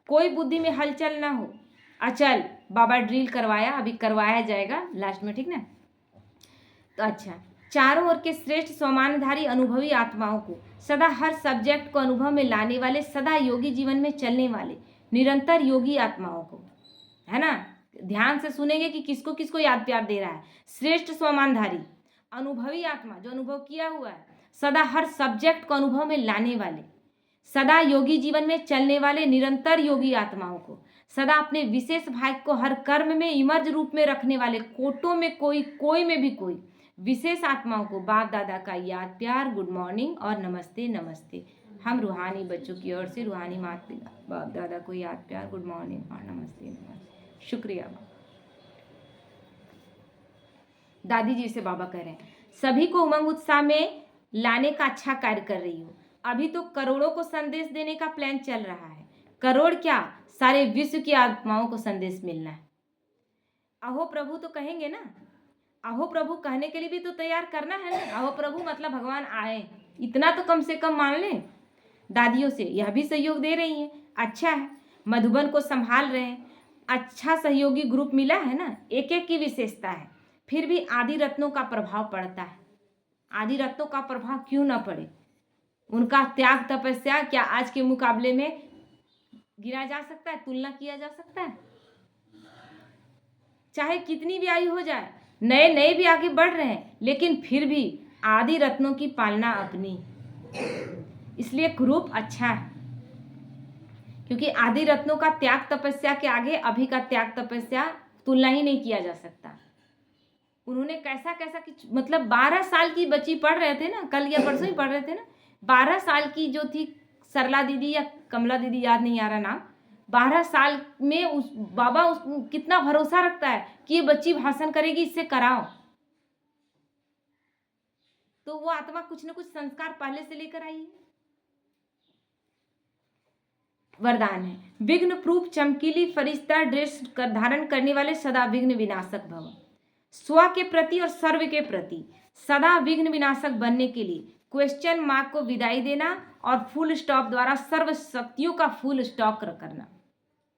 कोई बुद्धि में हलचल ना हो, अचल। बाबा ड्रिल करवाया, अभी करवाया जाएगा लास्ट में, ठीक ना। तो अच्छा, चारों ओर के श्रेष्ठ स्वमानधारी अनुभवी आत्माओं को, सदा हर सब्जेक्ट को अनुभव में लाने वाले, सदा योगी जीवन में चलने वाले निरंतर योगी आत्माओं को, है ना, ध्यान से सुनेंगे कि किसको किसको याद प्यार दे रहा है। श्रेष्ठ स्वमानधारी अनुभवी आत्मा, जो अनुभव किया हुआ है, सदा हर सब्जेक्ट को अनुभव में लाने वाले, सदा योगी जीवन में चलने वाले निरंतर योगी आत्माओं को, सदा अपने विशेष भाग को हर कर्म में इमर्ज रूप में रखने वाले, कोटों में कोई में भी कोई विशेष आत्माओं को बाप दादा का याद प्यार, गुड मॉर्निंग और नमस्ते नमस्ते। हम रूहानी बच्चों की ओर से रूहानी माता पिता बाप दादा को याद प्यार, गुड मॉर्निंग और नमस्ते नमस्ते। शुक्रिया बाबा। दादी जी से बाबा कह रहे हैं, सभी को उमंग उत्साह में लाने का अच्छा कार्य कर रही हो। अभी तो करोड़ों को संदेश देने का प्लान चल रहा है। करोड़ क्या, सारे विश्व की आत्माओं को संदेश मिलना है। अहो प्रभु तो कहेंगे ना, अहो प्रभु कहने के लिए भी तो तैयार करना है ना। अहो प्रभु मतलब भगवान आए, इतना तो कम से कम मान लें। दादियों से यह भी सहयोग दे रही हैं, अच्छा है। मधुबन को संभाल रहे हैं, अच्छा सहयोगी ग्रुप मिला है ना। एक एक की विशेषता है, फिर भी आदि रत्नों का प्रभाव पड़ता है। आदि रत्नों का प्रभाव क्यों ना पड़े, उनका त्याग तपस्या क्या आज के मुकाबले में गिना जा सकता है, तुलना किया जा सकता है? चाहे कितनी भी आयु हो जाए, नए नए भी आगे बढ़ रहे हैं, लेकिन फिर भी आदि रत्नों की पालना अपनी, इसलिए ग्रुप अच्छा है, क्योंकि आदि रत्नों का त्याग तपस्या के आगे अभी का त्याग तपस्या तुलना ही नहीं किया जा सकता। उन्होंने कैसा कैसा कि मतलब 12 साल की बच्ची पढ़ रहे थे ना, कल या परसों ही पढ़ रहे थे ना, 12 साल की जो थी सरला दीदी या कमला दीदी, याद नहीं आ रहा नाम, 12 साल में उस बाबा उस कितना भरोसा रखता है कि ये बच्ची भाषण करेगी, इससे कराओ। तो वो आत्मा कुछ न कुछ संस्कार पहले से लेकर आई है। वरदान है, विघ्न प्रूफ चमकीली फरिश्ता ड्रेस धारण करने वाले सदा विघ्न विनाशक भव। स्व के प्रति और सर्व के प्रति सदा विघ्न विनाशक बनने के लिए क्वेश्चन मार्क को विदाई देना और फुल स्टॉप द्वारा सर्व शक्तियों का फुल स्टॉक करना,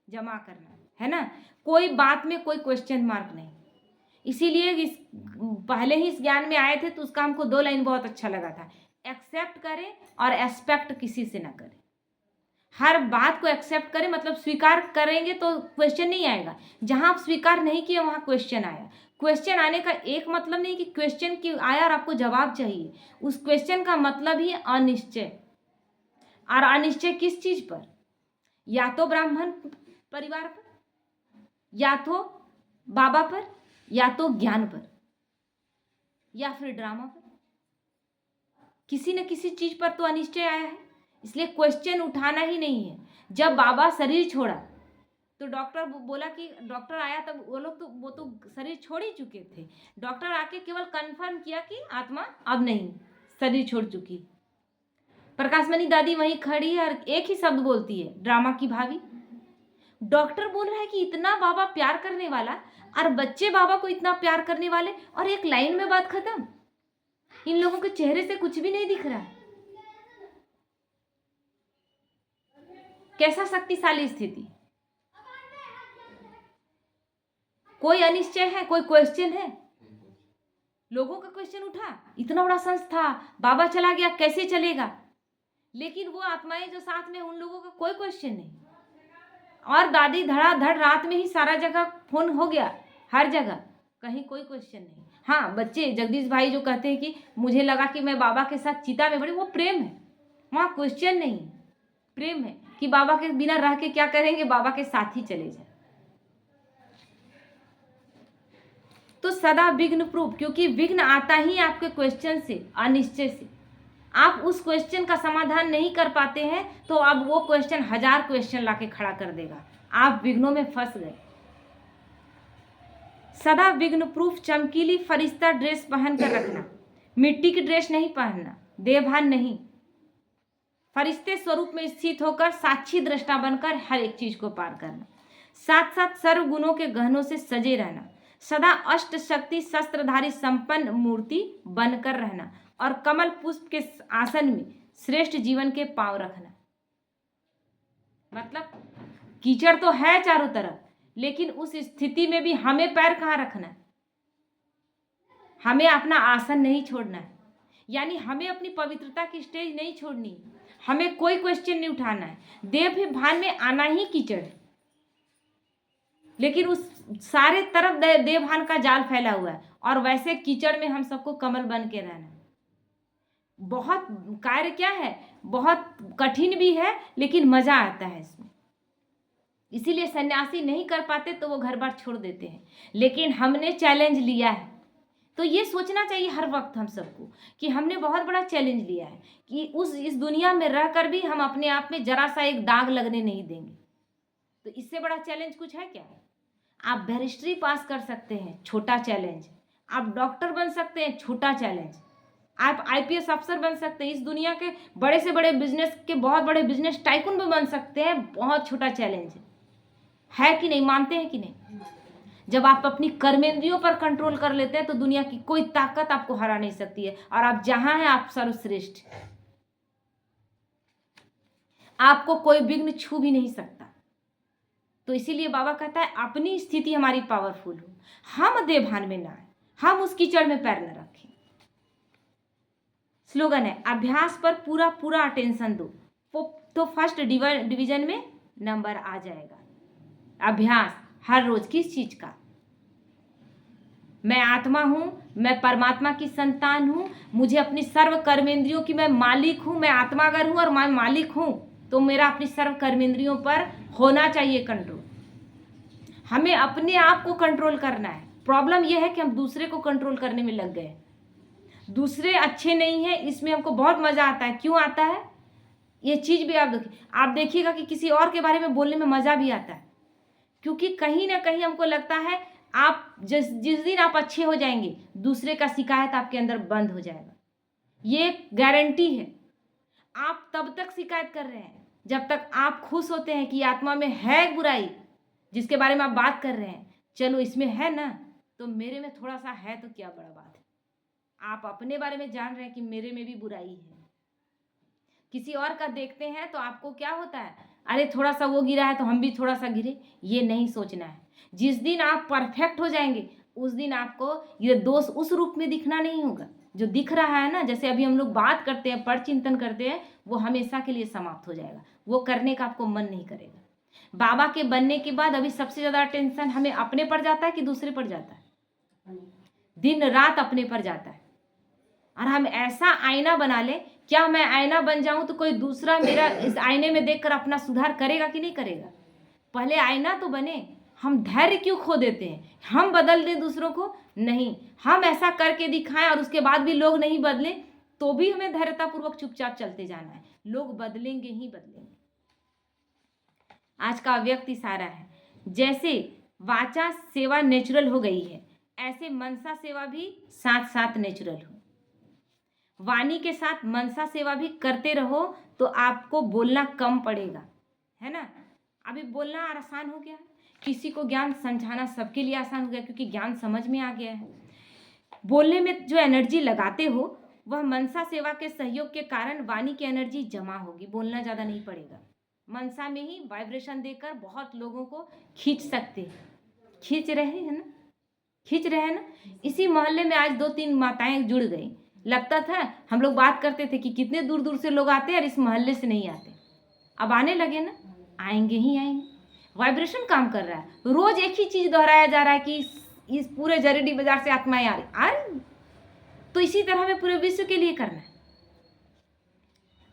जमा करना, है ना। कोई बात में कोई क्वेश्चन मार्क नहीं। इसीलिए इस पहले ही इस ज्ञान में आए थे तो उसका हमको 2 लाइन बहुत अच्छा लगा था, एक्सेप्ट करें और एक्सपेक्ट किसी से ना करें। हर बात को एक्सेप्ट करें, मतलब स्वीकार करेंगे तो क्वेश्चन नहीं आएगा। जहां आप स्वीकार नहीं किए वहां क्वेश्चन आया। क्वेश्चन आने का एक मतलब नहीं कि क्वेश्चन की आया और आपको जवाब चाहिए, उस क्वेश्चन का मतलब ही अनिश्चय। और अनिश्चय किस चीज पर? या तो ब्राह्मण परिवार पर, या तो बाबा पर, या तो ज्ञान पर, या फिर ड्रामा पर। किसी न किसी चीज पर तो अनिश्चय आया है, इसलिए क्वेश्चन उठाना ही नहीं है। जब बाबा शरीर छोड़ा तो डॉक्टर बोला कि डॉक्टर आया तब वो तो शरीर छोड़ ही चुके थे। डॉक्टर आके केवल कंफर्म किया कि आत्मा अब नहीं, शरीर छोड़ चुकी। प्रकाशमणि दादी वहीं खड़ी है और एक ही शब्द बोलती है, ड्रामा की भाभी। डॉक्टर बोल रहा है कि इतना बाबा प्यार करने वाला और बच्चे बाबा को इतना प्यार करने वाले, और एक लाइन में बात खत्म। इन लोगों के चेहरे से कुछ भी नहीं दिख रहा है। कैसा शक्तिशाली स्थिति। कोई अनिश्चय है, कोई क्वेश्चन है। लोगों का क्वेश्चन उठा, इतना बड़ा संस्था, बाबा चला गया, कैसे चलेगा। लेकिन वो आत्माएं जो साथ में, उन लोगों का कोई क्वेश्चन नहीं। और दादी धड़ाधड़ रात में ही सारा जगह फोन हो गया, हर जगह, कहीं कोई क्वेश्चन नहीं। हाँ, बच्चे जगदीश भाई जो कहते हैं कि मुझे लगा कि मैं बाबा के साथ चिता में बड़ी, वो प्रेम है, वहाँ क्वेश्चन नहीं, प्रेम है कि बाबा के बिना रह के क्या करेंगे, बाबा के साथ ही चले जाए। तो सदा विघ्न प्रूफ, क्योंकि विघ्न आता ही आपके क्वेश्चन से, अनिश्चय से। आप उस क्वेश्चन का समाधान नहीं कर पाते हैं तो अब वो क्वेश्चन 1000 क्वेश्चन लाके खड़ा कर देगा, आप विघ्नों में फंस गए। सदा विघ्न प्रूफ चमकीली फरिश्ता ड्रेस पहन कर रखना, मिट्टी की ड्रेस नहीं पहनना, देवभान नहीं, फरिश्ते स्वरूप में स्थित होकर साक्षी दृष्टा बनकर हर एक चीज को पार करना। साथ साथ सर्व गुणों के गहनों से सजे रहना, सदा अष्ट शक्ति शस्त्रधारी संपन्न मूर्ति बनकर रहना और कमल पुष्प के आसन में श्रेष्ठ जीवन के पांव रखना। मतलब कीचड़ तो है चारों तरफ, लेकिन उस स्थिति में भी हमें पैर कहाँ रखना है, हमें अपना आसन नहीं छोड़ना है। यानी हमें अपनी पवित्रता की स्टेज नहीं छोड़नी, हमें कोई क्वेश्चन नहीं उठाना है। देव भान में आना ही कीचड़ है, लेकिन उस सारे तरफ देवभान का जाल फैला हुआ है, और वैसे कीचड़ में हम सबको कमल बन के रहना है। बहुत कार्य क्या है, बहुत कठिन भी है, लेकिन मजा आता है इसमें। इसीलिए सन्यासी नहीं कर पाते तो वो घर बार छोड़ देते हैं, लेकिन हमने चैलेंज लिया है। तो ये सोचना चाहिए हर वक्त हम सबको कि हमने बहुत बड़ा चैलेंज लिया है कि इस दुनिया में रहकर भी हम अपने आप में जरा सा एक दाग लगने नहीं देंगे। तो इससे बड़ा चैलेंज कुछ है क्या? आप बैरिस्ट्री पास कर सकते हैं, छोटा चैलेंज। आप डॉक्टर बन सकते हैं, छोटा चैलेंज। आप आईपीएस अफसर बन सकते हैं, इस दुनिया के बड़े से बड़े बिजनेस के बहुत बड़े बिजनेस टाइकून भी बन सकते हैं, बहुत छोटा चैलेंज है कि नहीं? मानते हैं कि नहीं? जब आप अपनी कर्मेंद्रियों पर कंट्रोल कर लेते हैं तो दुनिया की कोई ताकत आपको हरा नहीं सकती है, और आप जहां हैं आप सर्वश्रेष्ठ, आपको कोई विघ्न छू भी नहीं सकता। तो इसीलिए बाबा कहता है अपनी स्थिति हमारी पावरफुल हो, हम देवभान में ना आए, हम उस कीचड़ में पैर न रखें। स्लोगन है, अभ्यास पर पूरा पूरा अटेंशन दो तो फर्स्ट डिवीजन में नंबर आ जाएगा। अभ्यास हर रोज किस चीज का? मैं आत्मा हूँ, मैं परमात्मा की संतान हूँ, मुझे अपनी सर्व कर्मेंद्रियों की मैं मालिक हूँ। मैं आत्मा अगर हूँ और मैं मालिक हूँ तो मेरा अपनी सर्व कर्मेंद्रियों पर होना चाहिए कंट्रोल। हमें अपने आप को कंट्रोल करना है। प्रॉब्लम यह है कि हम दूसरे को कंट्रोल करने में लग गए। दूसरे अच्छे नहीं हैं, इसमें हमको बहुत मज़ा आता है। क्यों आता है? ये चीज़ भी आप देखिएगा कि किसी और के बारे में बोलने में मज़ा भी आता है, क्योंकि कहीं ना कहीं हमको लगता है आप जिस दिन आप अच्छे हो जाएंगे, दूसरे का शिकायत आपके अंदर बंद हो जाएगा। ये गारंटी है। आप तब तक शिकायत कर रहे हैं जब तक आप खुश होते हैं कि आत्मा में है बुराई जिसके बारे में आप बात कर रहे हैं, चलो इसमें है ना, तो मेरे में थोड़ा सा है तो क्या बड़ा बात है। आप अपने बारे में जान रहे हैं कि मेरे में भी बुराई है। किसी और का देखते हैं तो आपको क्या होता है, अरे थोड़ा सा वो गिरा है तो हम भी थोड़ा सा गिरे। ये नहीं सोचना है। जिस दिन आप परफेक्ट हो जाएंगे उस दिन आपको ये दोष उस रूप में दिखना नहीं होगा। जो दिख रहा है ना, जैसे अभी हम लोग बात करते हैं, पर चिंतन करते हैं, वो हमेशा के लिए समाप्त हो जाएगा। वो करने का आपको मन नहीं करेगा। बाबा के बनने के बाद अभी सबसे ज़्यादा टेंशन हमें अपने पर जाता है कि दूसरे पर जाता है? दिन रात अपने पर जाता है। और हम ऐसा आईना बना ले, क्या मैं आईना बन जाऊं तो कोई दूसरा मेरा इस आईने में देखकर अपना सुधार करेगा कि नहीं करेगा? पहले आईना तो बने। हम धैर्य क्यों खो देते हैं? हम बदल दें दूसरों को? नहीं, हम ऐसा करके दिखाएं और उसके बाद भी लोग नहीं बदले तो भी हमें धैर्यतापूर्वक चुपचाप चलते जाना है। लोग बदलेंगे ही बदलेंगे। आज का अव्यक्त इशारा है, जैसे वाचा सेवा नेचुरल हो गई है, ऐसे मनसा सेवा भी साथ साथ नेचुरल हो। वाणी के साथ मनसा सेवा भी करते रहो तो आपको बोलना कम पड़ेगा, है ना। अभी बोलना आसान हो गया, किसी को ज्ञान समझाना सबके लिए आसान हो गया क्योंकि ज्ञान समझ में आ गया है। बोलने में जो एनर्जी लगाते हो वह मनसा सेवा के सहयोग के कारण वाणी की एनर्जी जमा होगी। बोलना ज़्यादा नहीं पड़ेगा। मनसा में ही वाइब्रेशन देकर बहुत लोगों को खींच सकते हैं। खींच रहे हैं ना, खींच रहे हैं ना। इसी मोहल्ले में आज 2-3 माताएं जुड़ गई। लगता था, हम लोग बात करते थे कि कितने दूर दूर से लोग आते हैं और इस मोहल्ले से नहीं आते। अब आने लगे ना, आएंगे ही आएंगे। वाइब्रेशन काम कर रहा है। रोज एक ही चीज़ दोहराया जा रहा है कि इस पूरे जरीडी बाजार से आत्माएं आ रही। तो इसी तरह हमें पूरे विश्व के लिए करना है।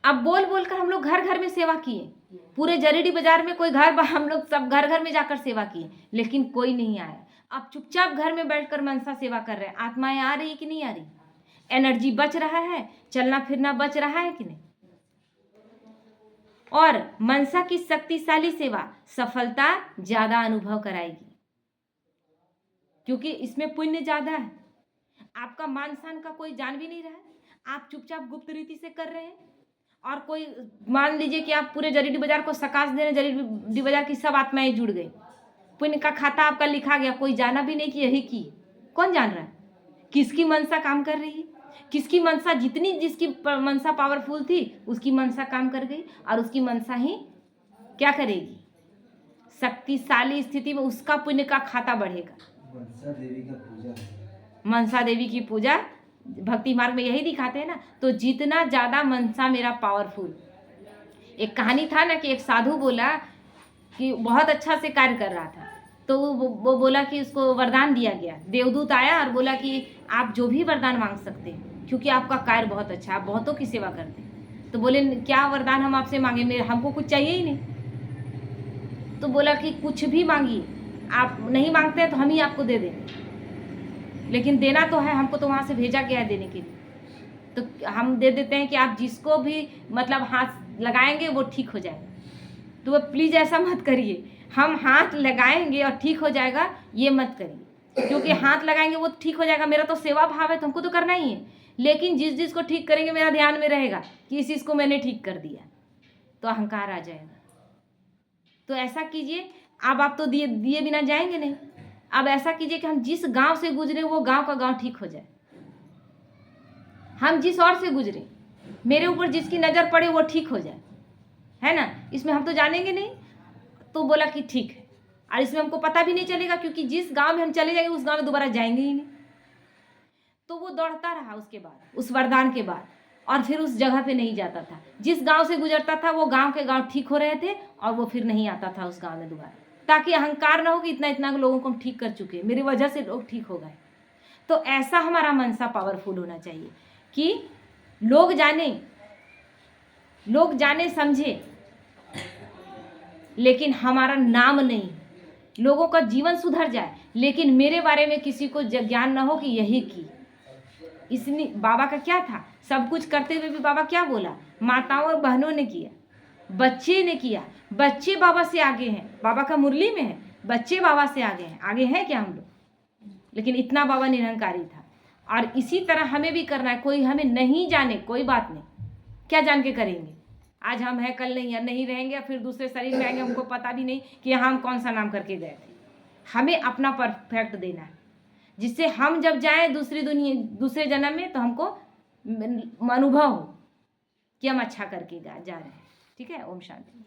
अब बोल बोल कर हम लोग घर घर में सेवा किए। पूरे जरीडी बाजार में कोई घर, हम लोग सब घर घर में जाकर सेवा किए, लेकिन कोई नहीं आया। अब चुपचाप घर में बैठकर मनसा सेवा कर रहे हैं। आत्माएं आ रही कि नहीं आ रही? एनर्जी बच रहा है, चलना फिरना बच रहा है कि नहीं? और मनसा की शक्तिशाली सेवा सफलता ज्यादा अनुभव कराएगी, क्योंकि इसमें पुण्य ज्यादा है। आपका मान शान का कोई जान भी नहीं रहा है। आप चुपचाप गुप्त रीति से कर रहे हैं। और कोई, मान लीजिए कि आप पूरे जरीडी बाजार को सकाश दे रहे, जरीडी बाजार की सब आत्माएं जुड़ गई, पुण्य का खाता आपका लिखा गया, कोई जाना भी नहीं कि यही की। कौन जान रहा है किसकी मनसा काम कर रही है? किसकी मनसा, जितनी जिसकी मनसा पावरफुल थी उसकी मनसा काम कर गई और उसकी मनसा ही क्या करेगी? शक्तिशाली स्थिति में उसका पुण्य का खाता बढ़ेगा। मनसा देवी का पूजा है। मनसा देवी की पूजा भक्ति मार्ग में यही दिखाते हैं ना। तो जितना ज़्यादा मनसा मेरा पावरफुल। एक कहानी था ना कि एक साधु बोला कि बहुत अच्छा से कार्य कर रहा था, तो वो बोला कि उसको वरदान दिया गया। देवदूत आया और बोला कि आप जो भी वरदान मांग सकते हैं क्योंकि आपका कार्य बहुत अच्छा, आप बहुतों की सेवा करते हैं। तो बोले क्या वरदान हम आपसे मांगे, मेरे हमको कुछ चाहिए ही नहीं। तो बोला कि कुछ भी मांगिए, आप नहीं मांगते हैं तो हम ही आपको दे देंगे, लेकिन देना तो है, हमको तो वहाँ से भेजा गया है देने के लिए। तो हम दे देते हैं कि आप जिसको भी मतलब हाथ लगाएंगे वो ठीक हो जाएगा। तो वो प्लीज़ ऐसा मत करिए, हम हाथ लगाएंगे और ठीक हो जाएगा ये मत करिए, क्योंकि हाथ लगाएंगे वो ठीक हो जाएगा। मेरा तो सेवा भाव है तो हमको तो करना ही है, लेकिन जिस को ठीक करेंगे मेरा ध्यान में रहेगा कि इस चीज़ को मैंने ठीक कर दिया, तो अहंकार आ जाएगा। तो ऐसा कीजिए, अब आप तो दिए बिना जाएंगे नहीं। अब ऐसा कीजिए कि हम जिस गांव से गुजरे वो गांव का गांव ठीक हो जाए। हम जिस ओर से गुजरे, मेरे ऊपर जिसकी नज़र पड़े वो ठीक हो जाए, है ना। इसमें हम तो जानेंगे नहीं। तो बोला कि ठीक है, और इसमें हमको पता भी नहीं चलेगा क्योंकि जिस गांव में हम चले जाएंगे उस गांव में दोबारा जाएंगे ही नहीं। तो वो दौड़ता रहा उसके बाद, उस वरदान के बाद, और फिर उस जगह पे नहीं जाता था। जिस गांव से गुजरता था वो गांव के गांव ठीक हो रहे थे और वो फिर नहीं आता था उस गांव में दोबारा, ताकि अहंकार ना हो कि इतना इतना लोगों को हम ठीक कर चुके, मेरी वजह से लोग ठीक हो गए। तो ऐसा हमारा मनसा पावरफुल होना चाहिए कि लोग जाने समझे, लेकिन हमारा नाम नहीं, लोगों का जीवन सुधर जाए, लेकिन मेरे बारे में किसी को ज्ञान ना हो कि यही की। इसने बाबा का क्या था, सब कुछ करते हुए भी बाबा क्या बोला, माताओं और बहनों ने किया, बच्चे ने किया, बच्चे बाबा से आगे हैं, बाबा का मुरली में है, बच्चे बाबा से आगे हैं क्या हम लोग? लेकिन इतना बाबा निरंकारी था। और इसी तरह हमें भी करना है। कोई हमें नहीं जाने, कोई बात नहीं, क्या जान के करेंगे, आज हम हैं कल नहीं, या नहीं रहेंगे, या फिर दूसरे शरीर में आएंगे, हमको पता भी नहीं कि हम कौन सा नाम करके गए थे। हमें अपना परफेक्ट देना है, जिससे हम जब जाएं दूसरे जन्म में तो हमको अनुभव हो कि हम अच्छा करके जा रहे हैं। ठीक है, ओम शांति।